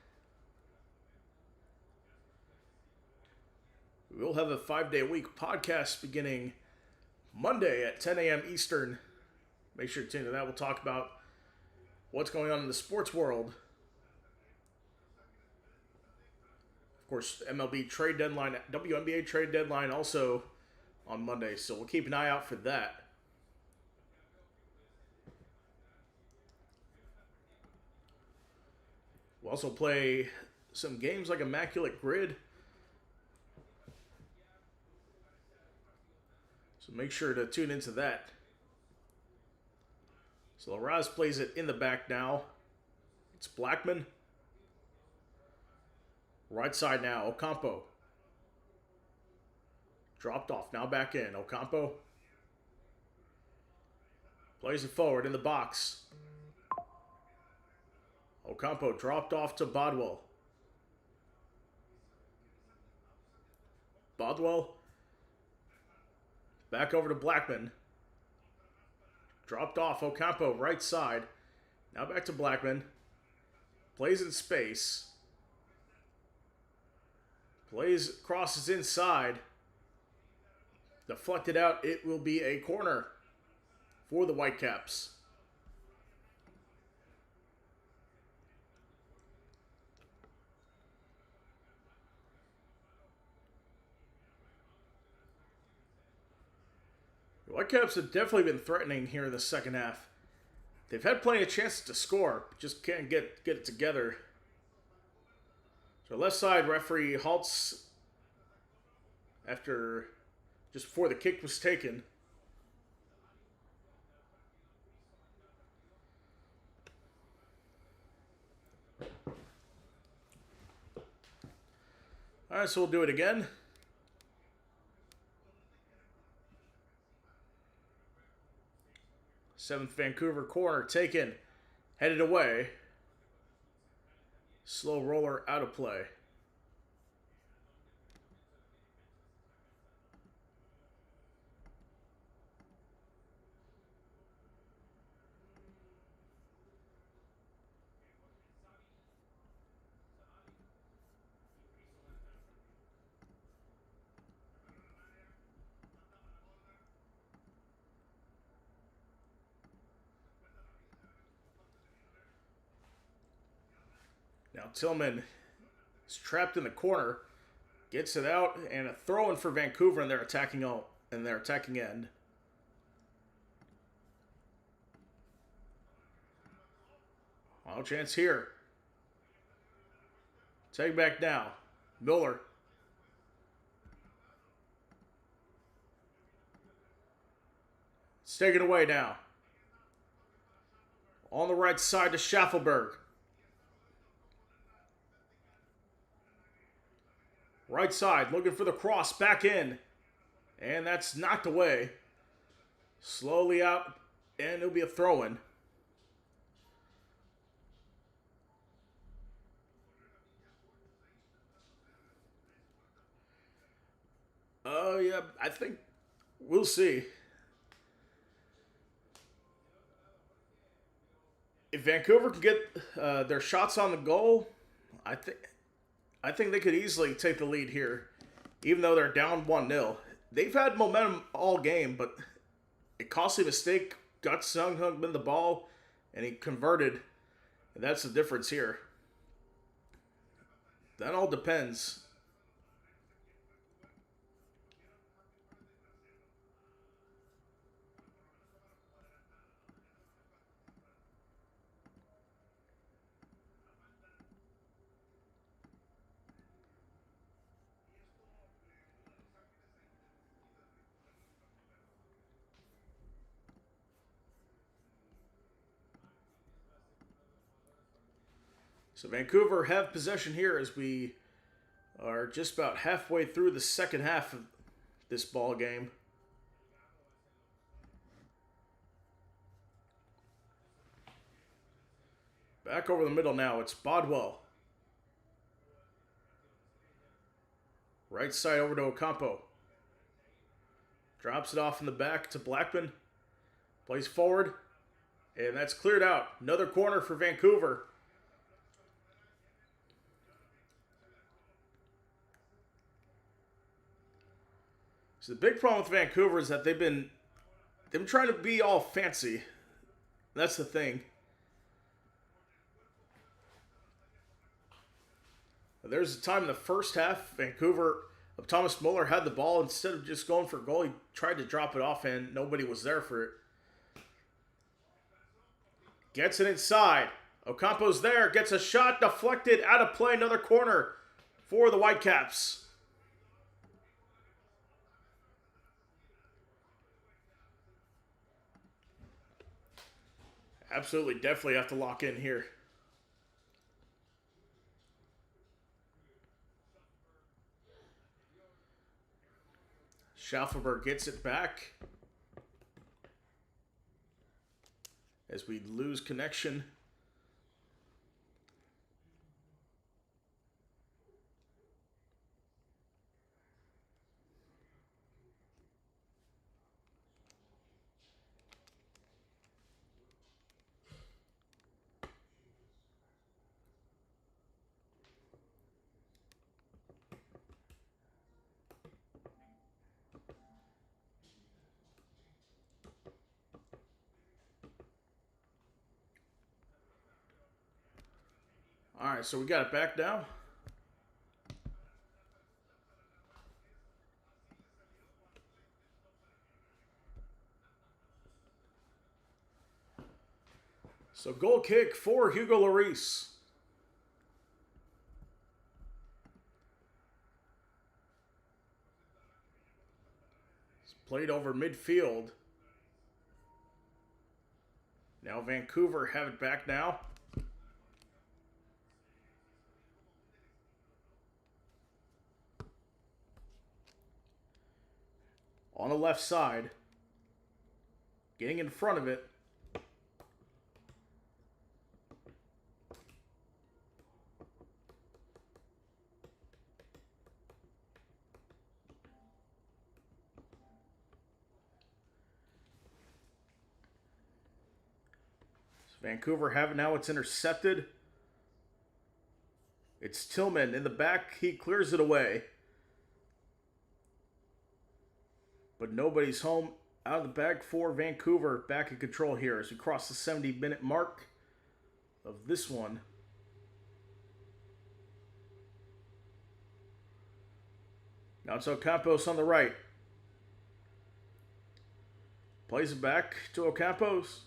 We will have a 5-day-a-week podcast beginning Monday at 10 a.m. Eastern. Make sure to tune into that. We'll talk about what's going on in the sports world. Of course, MLB trade deadline, WNBA trade deadline also on Monday, so we'll keep an eye out for that. We'll also play some games like Immaculate Grid. So make sure to tune into that. So Larraz plays it in the back now. It's Blackman. Right side now, Ocampo. Dropped off, now back in. Ocampo. Plays it forward in the box. Ocampo dropped off to Bodwell. Bodwell. Back over to Blackman. Dropped off Ocampo, right side. Now back to Blackman. Plays in space. Crosses inside. Deflected out. It will be a corner for the Whitecaps. The Whitecaps have definitely been threatening here in the second half. They've had plenty of chances to score, but just can't get it together. So left side referee halts after just before the kick was taken. All right, so we'll do it again. Seventh Vancouver corner taken, headed away. Slow roller out of play. Now Tillman is trapped in the corner, gets it out, and a throw in for Vancouver in their attacking end. Wild chance here. Take back now. Miller. It's taken away now. On the right side to Schaffelberg. Right side, looking for the cross, back in. And that's knocked away. Slowly out, and it'll be a throw-in. Oh, yeah, I think we'll see. If Vancouver can get their shots on the goal, I think they could easily take the lead here, even though they're down 1-0. They've had momentum all game, but a costly mistake got Sung Hyun the ball, and he converted, and that's the difference here. That all depends. So Vancouver have possession here as we are just about halfway through the second half of this ball game. Back over the middle now, it's Bodwell. Right side over to Ocampo. Drops it off in the back to Blackman. Plays forward, and that's cleared out. Another corner for Vancouver. So the big problem with Vancouver is that they've been trying to be all fancy. That's the thing. There's a time in the first half, Vancouver, Thomas Muller had the ball. Instead of just going for a goal, he tried to drop it off, and nobody was there for it. Gets it inside. Ocampo's there, gets a shot deflected out of play. Another corner for the Whitecaps. Absolutely, definitely have to lock in here. Schaffelberg gets it back as we lose connection. All right, so we got it back now. So goal kick for Hugo Lloris. Played over midfield. Now Vancouver have it back now. On the left side. Getting in front of it. Vancouver have it now. It's intercepted. It's Tillman in the back. He clears it away. But nobody's home. Out of the back for Vancouver. Back in control here as we cross the 70-minute mark of this one. Now it's Ocampos on the right. Plays it back to Ocampos.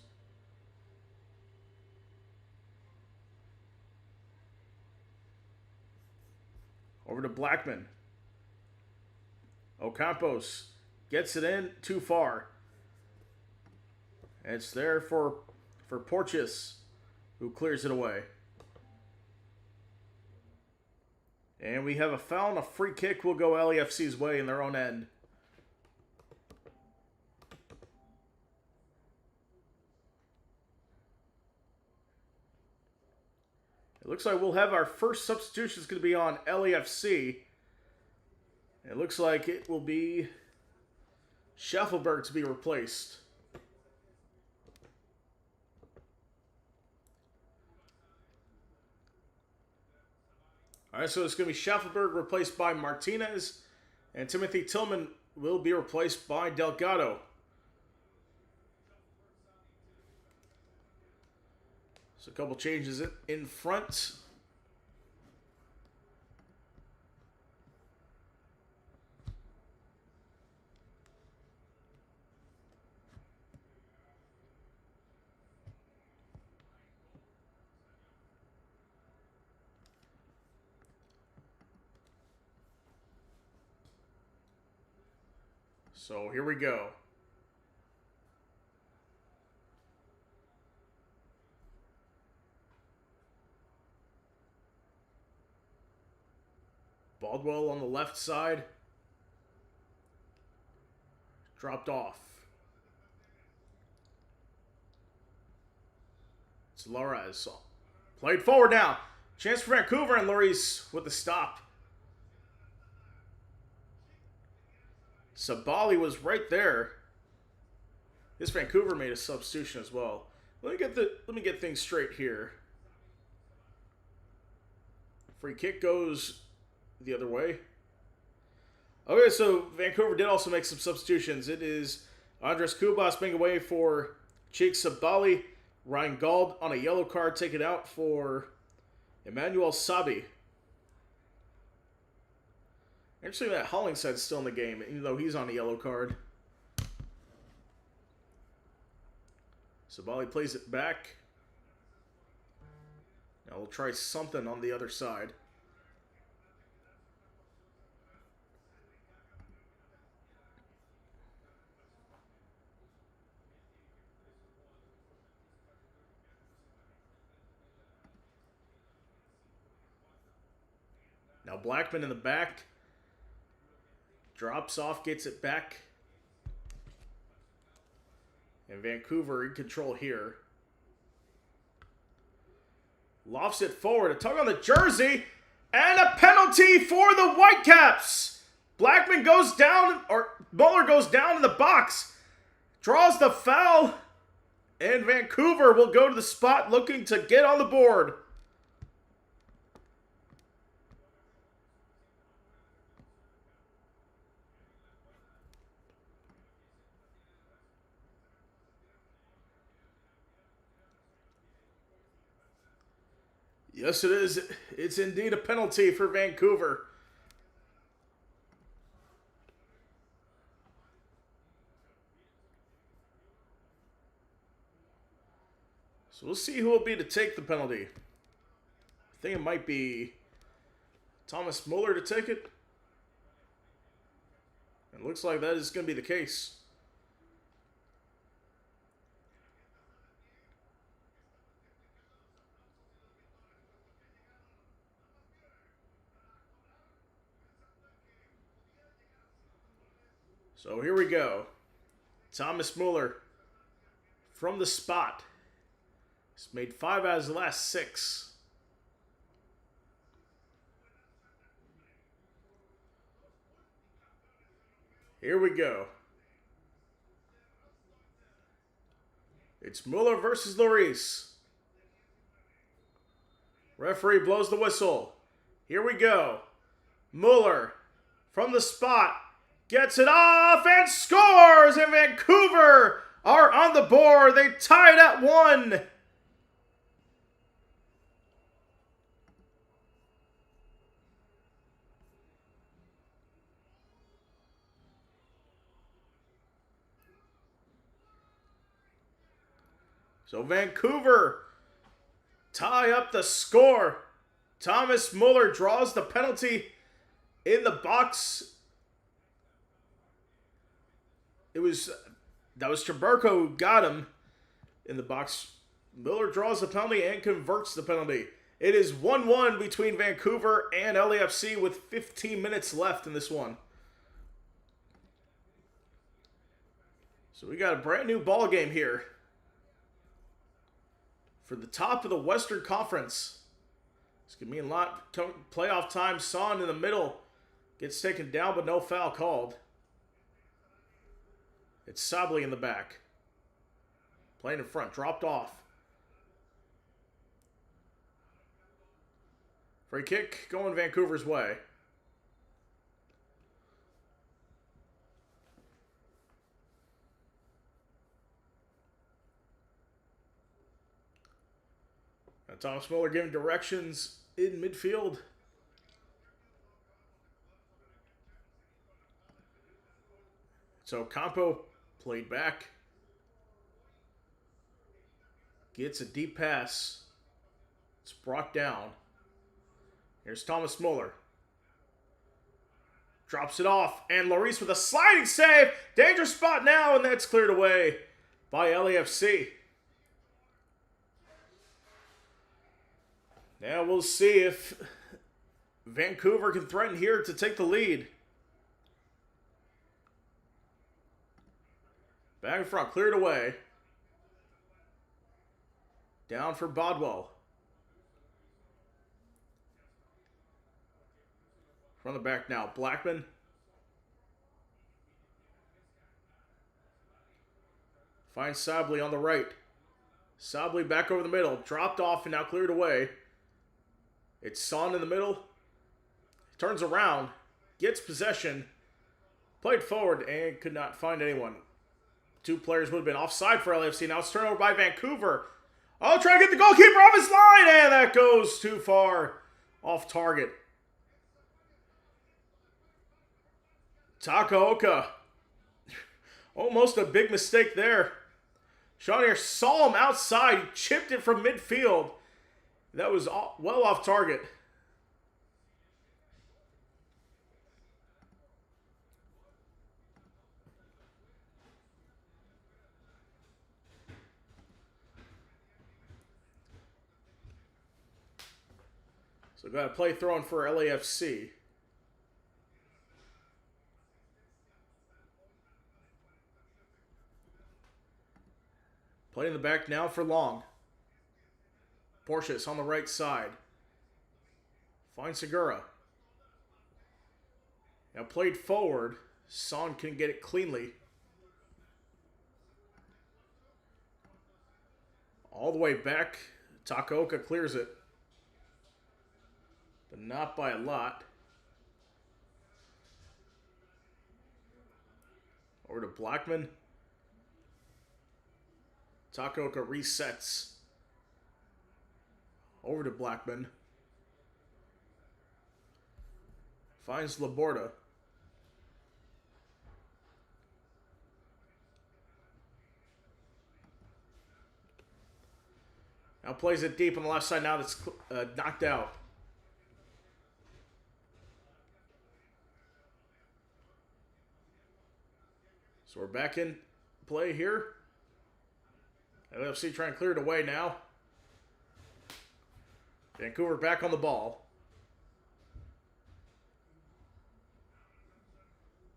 Over to Blackman. Ocampos gets it in too far. And it's there for Porteous, who clears it away. And we have a foul and a free kick will go LAFC's way in their own end. It looks like we'll have our first substitution is going to be on LAFC. It looks like it will be Schaffelberg to be replaced. All right, so it's going to be Schaffelberg replaced by Martinez, and Timothy Tillman will be replaced by Delgado. So a couple changes in front. So here we go. Baldwell on the left side. Dropped off. It's Lores. Played forward now. Chance for Vancouver, and Lloris with the stop. Sabali was right there. This Vancouver made a substitution as well. Let me get things straight here. Free kick goes the other way. Okay, so Vancouver did also make some substitutions. It is Andres Kubas being away for Cheikh Sabali. Ryan Gauld on a yellow card taken out for Emmanuel Sabi. Interesting that Hollingside's still in the game, even though he's on a yellow card. Sabali plays it back. Now we'll try something on the other side. Now Blackman in the back. Drops off, gets it back. And Vancouver in control here. Lofts it forward. A tug on the jersey. And a penalty for the Whitecaps. Blackman goes down, or Muller goes down in the box. Draws the foul. And Vancouver will go to the spot looking to get on the board. Yes, it is. It's indeed a penalty for Vancouver. So we'll see who will be to take the penalty. I think it might be Thomas Muller to take it. It looks like that is going to be the case. So here we go. Thomas Muller from the spot. He's made 5 out of his last 6. Here we go. It's Muller versus Lloris. Referee blows the whistle. Here we go. Muller from the spot. Gets it off and scores! And Vancouver are on the board. They tied at 1. So Vancouver tie up the score. Thomas Muller draws the penalty in the box. That was Chaburko who got him in the box. Muller draws the penalty and converts the penalty. It is 1-1 between Vancouver and LAFC with 15 minutes left in this one. So we got a brand new ball game here. For the top of the Western Conference. It's going to mean a lot. Playoff time. Son in the middle. Gets taken down, but no foul called. It's Sabli in the back. Playing in front. Dropped off. Free kick going Vancouver's way. And Thomas Muller giving directions in midfield. So Campo played back. Gets a deep pass. It's brought down. Here's Thomas Muller. Drops it off. And Lloris with a sliding save. Dangerous spot now. And that's cleared away by LAFC. Now we'll see if Vancouver can threaten here to take the lead. Back in front, cleared away. Down for Bodwell. From the back now, Blackman. Finds Sabli on the right. Sabli back over the middle. Dropped off and now cleared away. It's Son in the middle. Turns around. Gets possession. Played forward and could not find anyone. 2 players would have been offside for LAFC. Now it's turnover by Vancouver. Oh, trying to get the goalkeeper off his line. And that goes too far off target. Takaoka. Almost a big mistake there. Shawnir saw him outside. He chipped it from midfield. That was well off target. So got a play thrown for LAFC. Play in the back now for Long. Porteous on the right side. Finds Segura. Now played forward. Son can get it cleanly. All the way back. Takaoka clears it. But not by a lot. Over to Blackman. Takaoka resets. Over to Blackman. Finds Laborda. Now plays it deep on the left side. Now that's knocked out. So we're back in play here. LAFC trying to clear it away now. Vancouver back on the ball.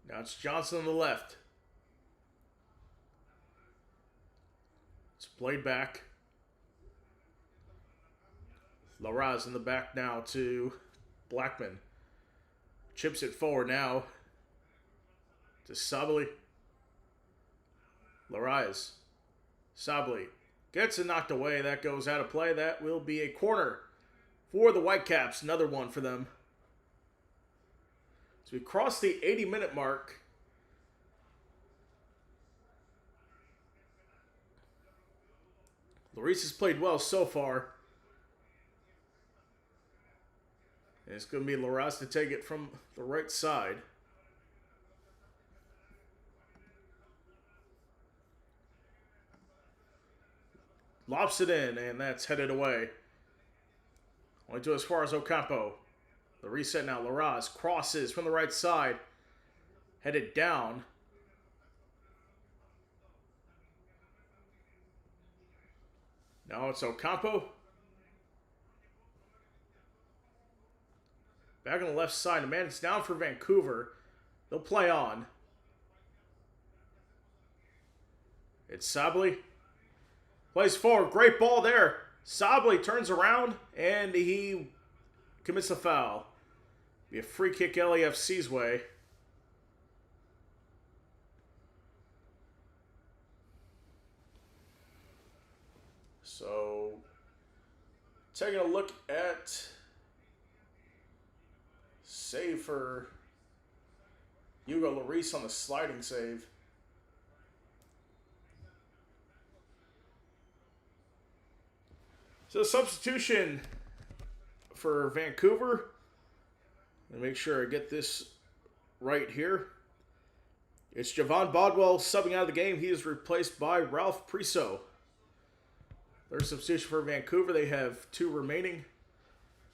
Now it's Johnson on the left. It's played back. Larraz in the back now to Blackman. Chips it forward now to Sabali. Larraz. Sabali gets it knocked away. That goes out of play. That will be a corner for the Whitecaps. Another one for them. So we crossed the 80-minute mark. Lloris has played well so far. And it's going to be Larraz to take it from the right side. Lobs it in, and that's headed away. Only to as far as Ocampo. The reset now. Larraz crosses from the right side. Headed down. Now it's Ocampo. Back on the left side. The man is down for Vancouver. They'll play on. It's Sabali. Plays forward. Great ball there. Sabali turns around and he commits a foul. Be a free kick LAFC's way. So, taking a look at save for Hugo Lloris on the sliding save. So substitution for Vancouver. Let me make sure I get this right here. It's Javon Bodwell subbing out of the game. He is replaced by Ralph Priso. Their substitution for Vancouver. They have 2 remaining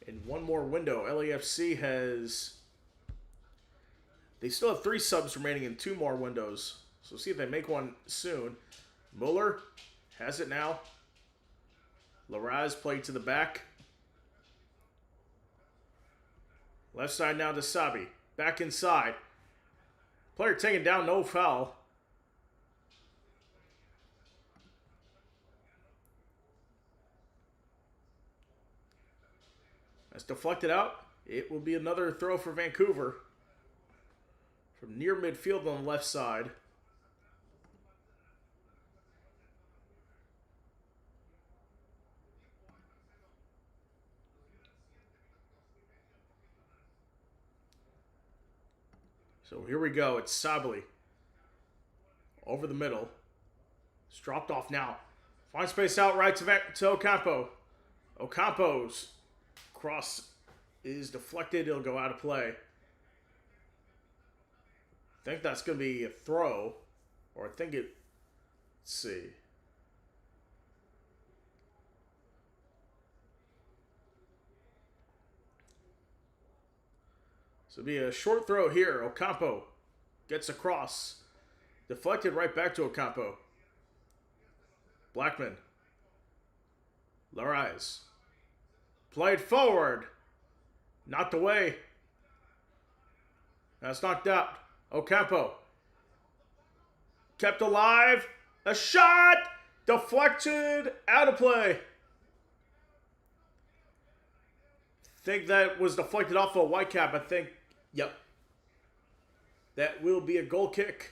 in one more window. LAFC has... They still have 3 subs remaining in 2 more windows. So see if they make one soon. Muller has it now. Larraz played to the back. Left side now to Sabi. Back inside. Player taken down, no foul. That's deflected out. It will be another throw for Vancouver. From near midfield on the left side. So here we go. It's Sabali. Over the middle. It's dropped off now. Find space out right to Ocampo. Ocampo's cross is deflected. It'll go out of play. I think that's going to be a throw. Or I think it... Let's see. So it'll be a short throw here. Ocampo gets across. Deflected right back to Ocampo. Blackman. Larraz. Played forward. Knocked away. That's knocked out. Ocampo. Kept alive. A shot! Deflected. Out of play. Think that was deflected off a Whitecap. I think, yep. That will be a goal kick.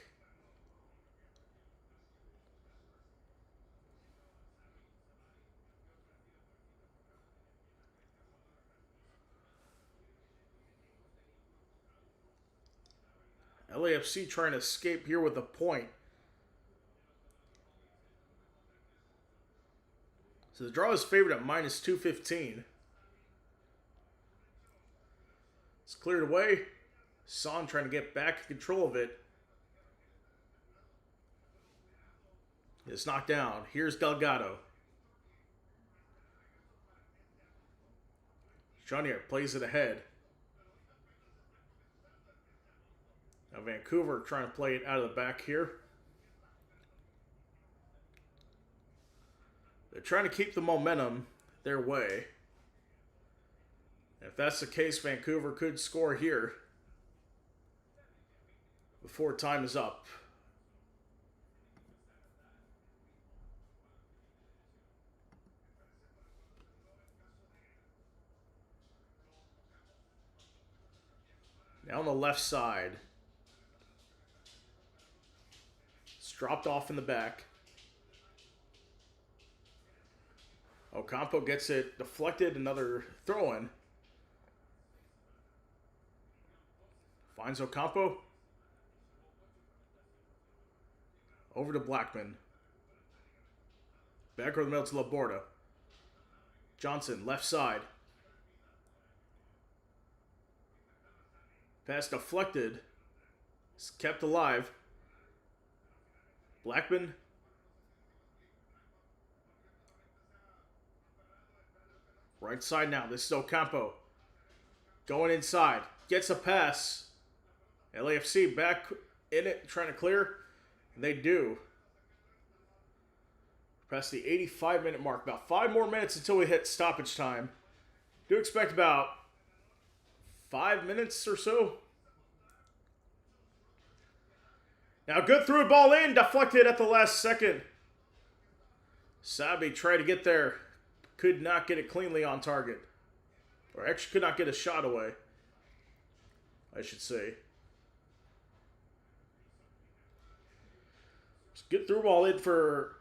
LAFC trying to escape here with a point. So the draw is favored at minus 215. It's cleared away. Son trying to get back in control of it. It's knocked down. Here's Delgado. Janier plays it ahead. Now Vancouver trying to play it out of the back here. They're trying to keep the momentum their way. If that's the case, Vancouver could score here before time is up. Now on the left side. It's dropped off in the back. Ocampo gets it deflected, another throw-in. Finds Ocampo. Over to Blackman. Back over the middle to Laborda. Johnson, left side. Pass deflected. It's kept alive. Blackman. Right side now. This is Ocampo. Going inside. Gets a pass. LAFC back in it, trying to clear. And they do. Past the 85-minute mark. About 5 more minutes until we hit stoppage time. Do expect about 5 minutes or so. Now good through ball in. Deflected at the last second. Sabi tried to get there. Could not get it cleanly on target. Or actually could not get a shot away, I should say. It's good through ball in for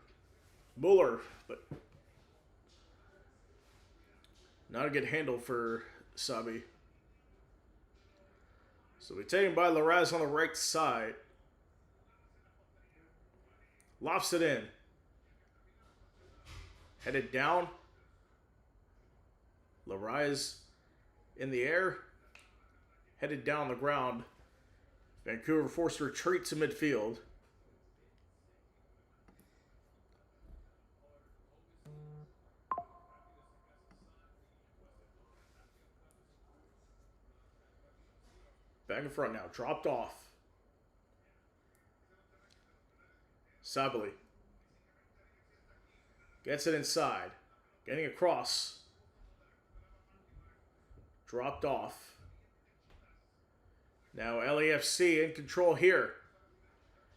Mueller, but not a good handle for Sabi. So we take him by Larraz on the right side. Lofts it in. Headed down. Larraz in the air. Headed down the ground. Vancouver forced to retreat to midfield. Back in front now. Dropped off. Sabali. Gets it inside. Getting across. Dropped off. Now LAFC in control here.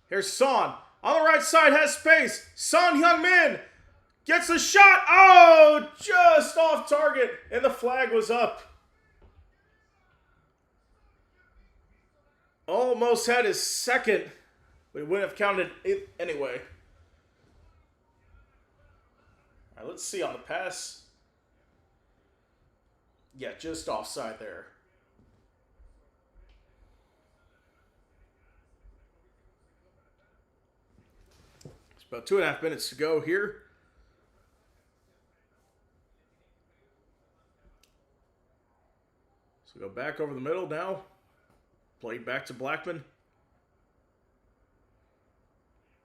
Here's Son. On the right side has space. Son Heung-min gets a shot. Oh, just off target. And the flag was up. Almost had his second. But he wouldn't have counted it anyway. All right, let's see on the pass. Yeah, just offside there. It's about 2.5 minutes to go here. So go back over the middle now. Played back to Blackman.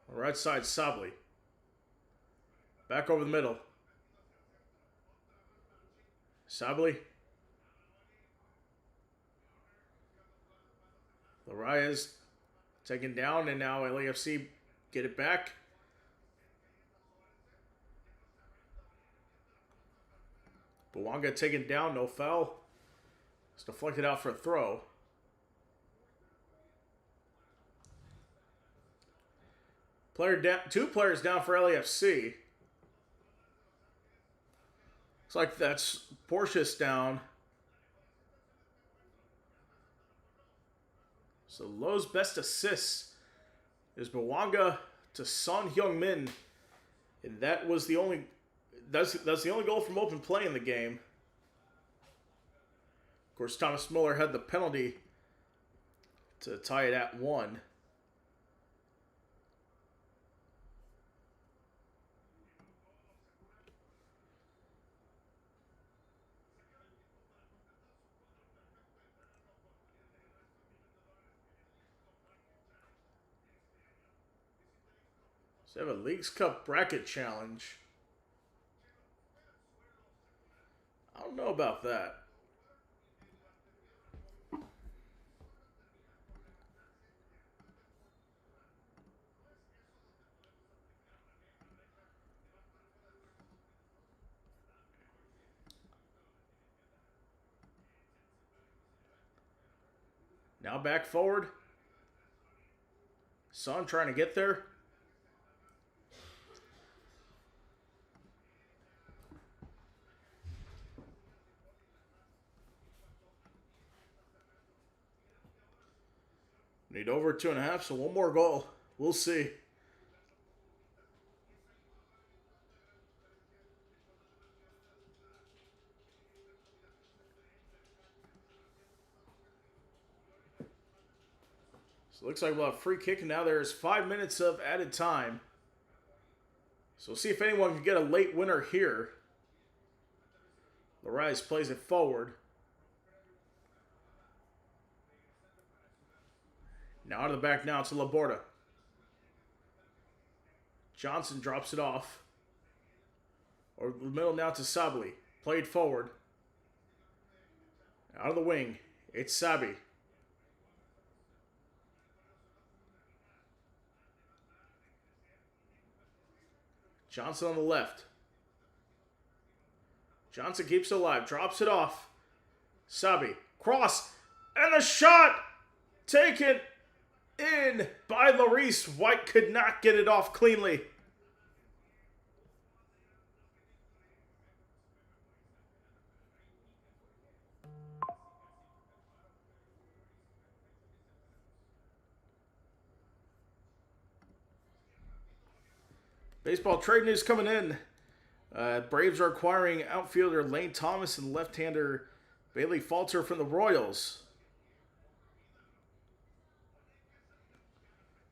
On the right side, Sabli. Back over the middle. Sabli. Larraz taken down, and now LAFC get it back. Bouanga taken down, no foul. It's deflected out for a throw. Player down, 2 players down for LAFC. Looks like that's Porteous down. So Lowe's best assist is Bouanga to Son Heung-min, and that was the only that's the only goal from open play in the game. Of course, Thomas Muller had the penalty to tie it at 1. So they have a Leagues Cup bracket challenge. I don't know about that. Now back forward. Son trying to get there. Need over 2.5, so one more goal. We'll see. So it looks like we'll have free kick, and now there's 5 minutes of added time. So we'll see if anyone can get a late winner here. Lorais plays it forward. Now out of the back now to Laborda. Johnson drops it off. Or the middle now to Sabli. Played forward. Out of the wing. It's Sabi. Johnson on the left. Johnson keeps it alive. Drops it off. Sabi. Cross. And the shot! Taken in by Lloris. White could not get it off cleanly. Baseball trade news coming in. Braves are acquiring outfielder Lane Thomas and left-hander Bailey Falter from the Royals.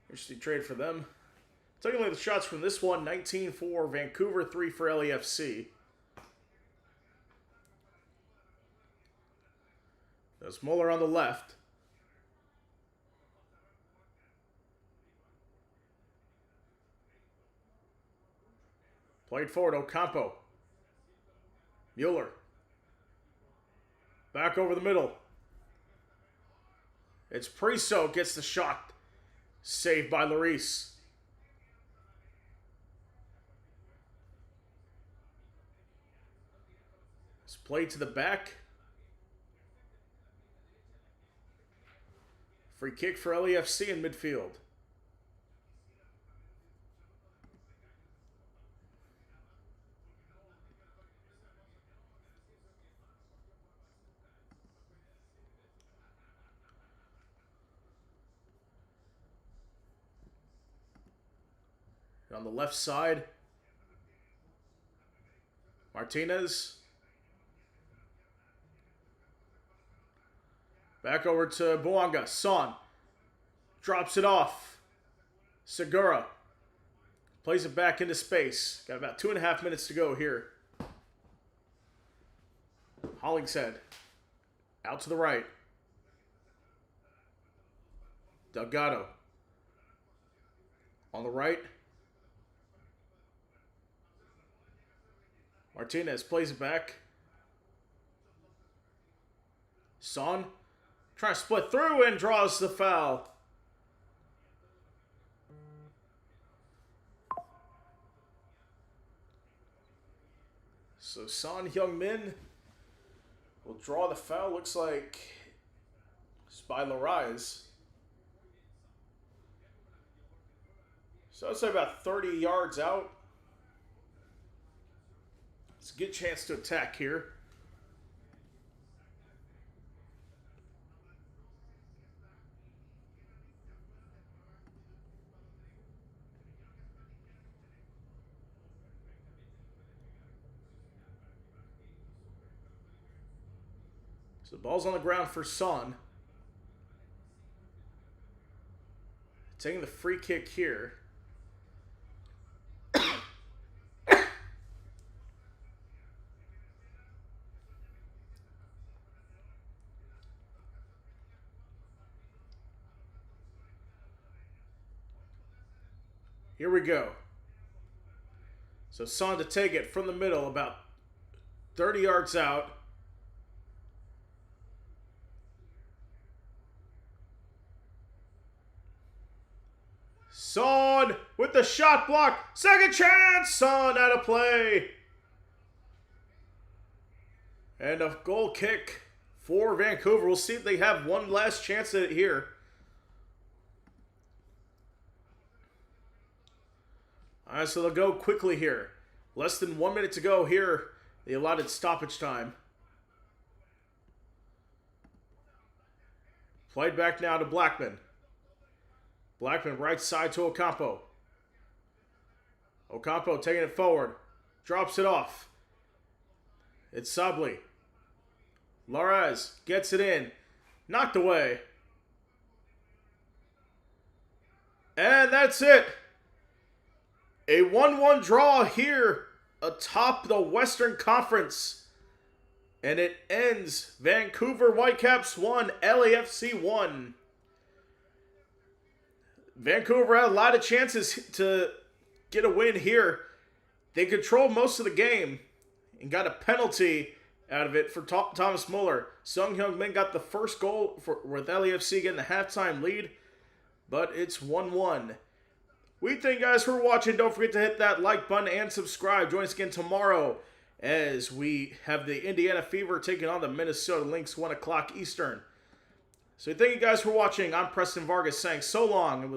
Interesting trade for them. Taking a look at the shots from this one. 19 for Vancouver, 3 for LAFC. There's Muller on the left. Played forward, Ocampo. Mueller. Back over the middle. It's Priso gets the shot. Saved by Lloris. It's played to the back. Free kick for LAFC in midfield. On the left side, Martinez. Back over to Boanga. Son drops it off. Segura plays it back into space. Got about 2.5 minutes to go here. Hollingshead out to the right. Delgado on the right. Martinez plays it back. Son trying to split through and draws the foul. So Son Heung-min will draw the foul. Looks like it's by Lorais. So I'd say about 30 yards out. It's a good chance to attack here. So the ball's on the ground for Son. Taking the free kick here. Here we go. So Son to take it from the middle, about 30 yards out. Son with the shot block. Second chance. Son out of play. And a goal kick for Vancouver. We'll see if they have one last chance at it here. All right, so they'll go quickly here. Less than 1 minute to go here, the allotted stoppage time. Played back now to Blackman. Blackman right side to Ocampo. Ocampo taking it forward. Drops it off. It's Sabli. Larraz gets it in. Knocked away. And that's it. A 1-1 draw here atop the Western Conference. And it ends Vancouver Whitecaps 1, LAFC 1. Vancouver had a lot of chances to get a win here. They controlled most of the game and got a penalty out of it for Thomas Muller. Sung Hyung Min got the first goal with LAFC getting the halftime lead, but it's 1-1. We thank you guys for watching. Don't forget to hit that like button and subscribe. Join us again tomorrow as we have the Indiana Fever taking on the Minnesota Lynx, 1 o'clock Eastern. So thank you guys for watching. I'm Preston Vargas saying so long, and we'll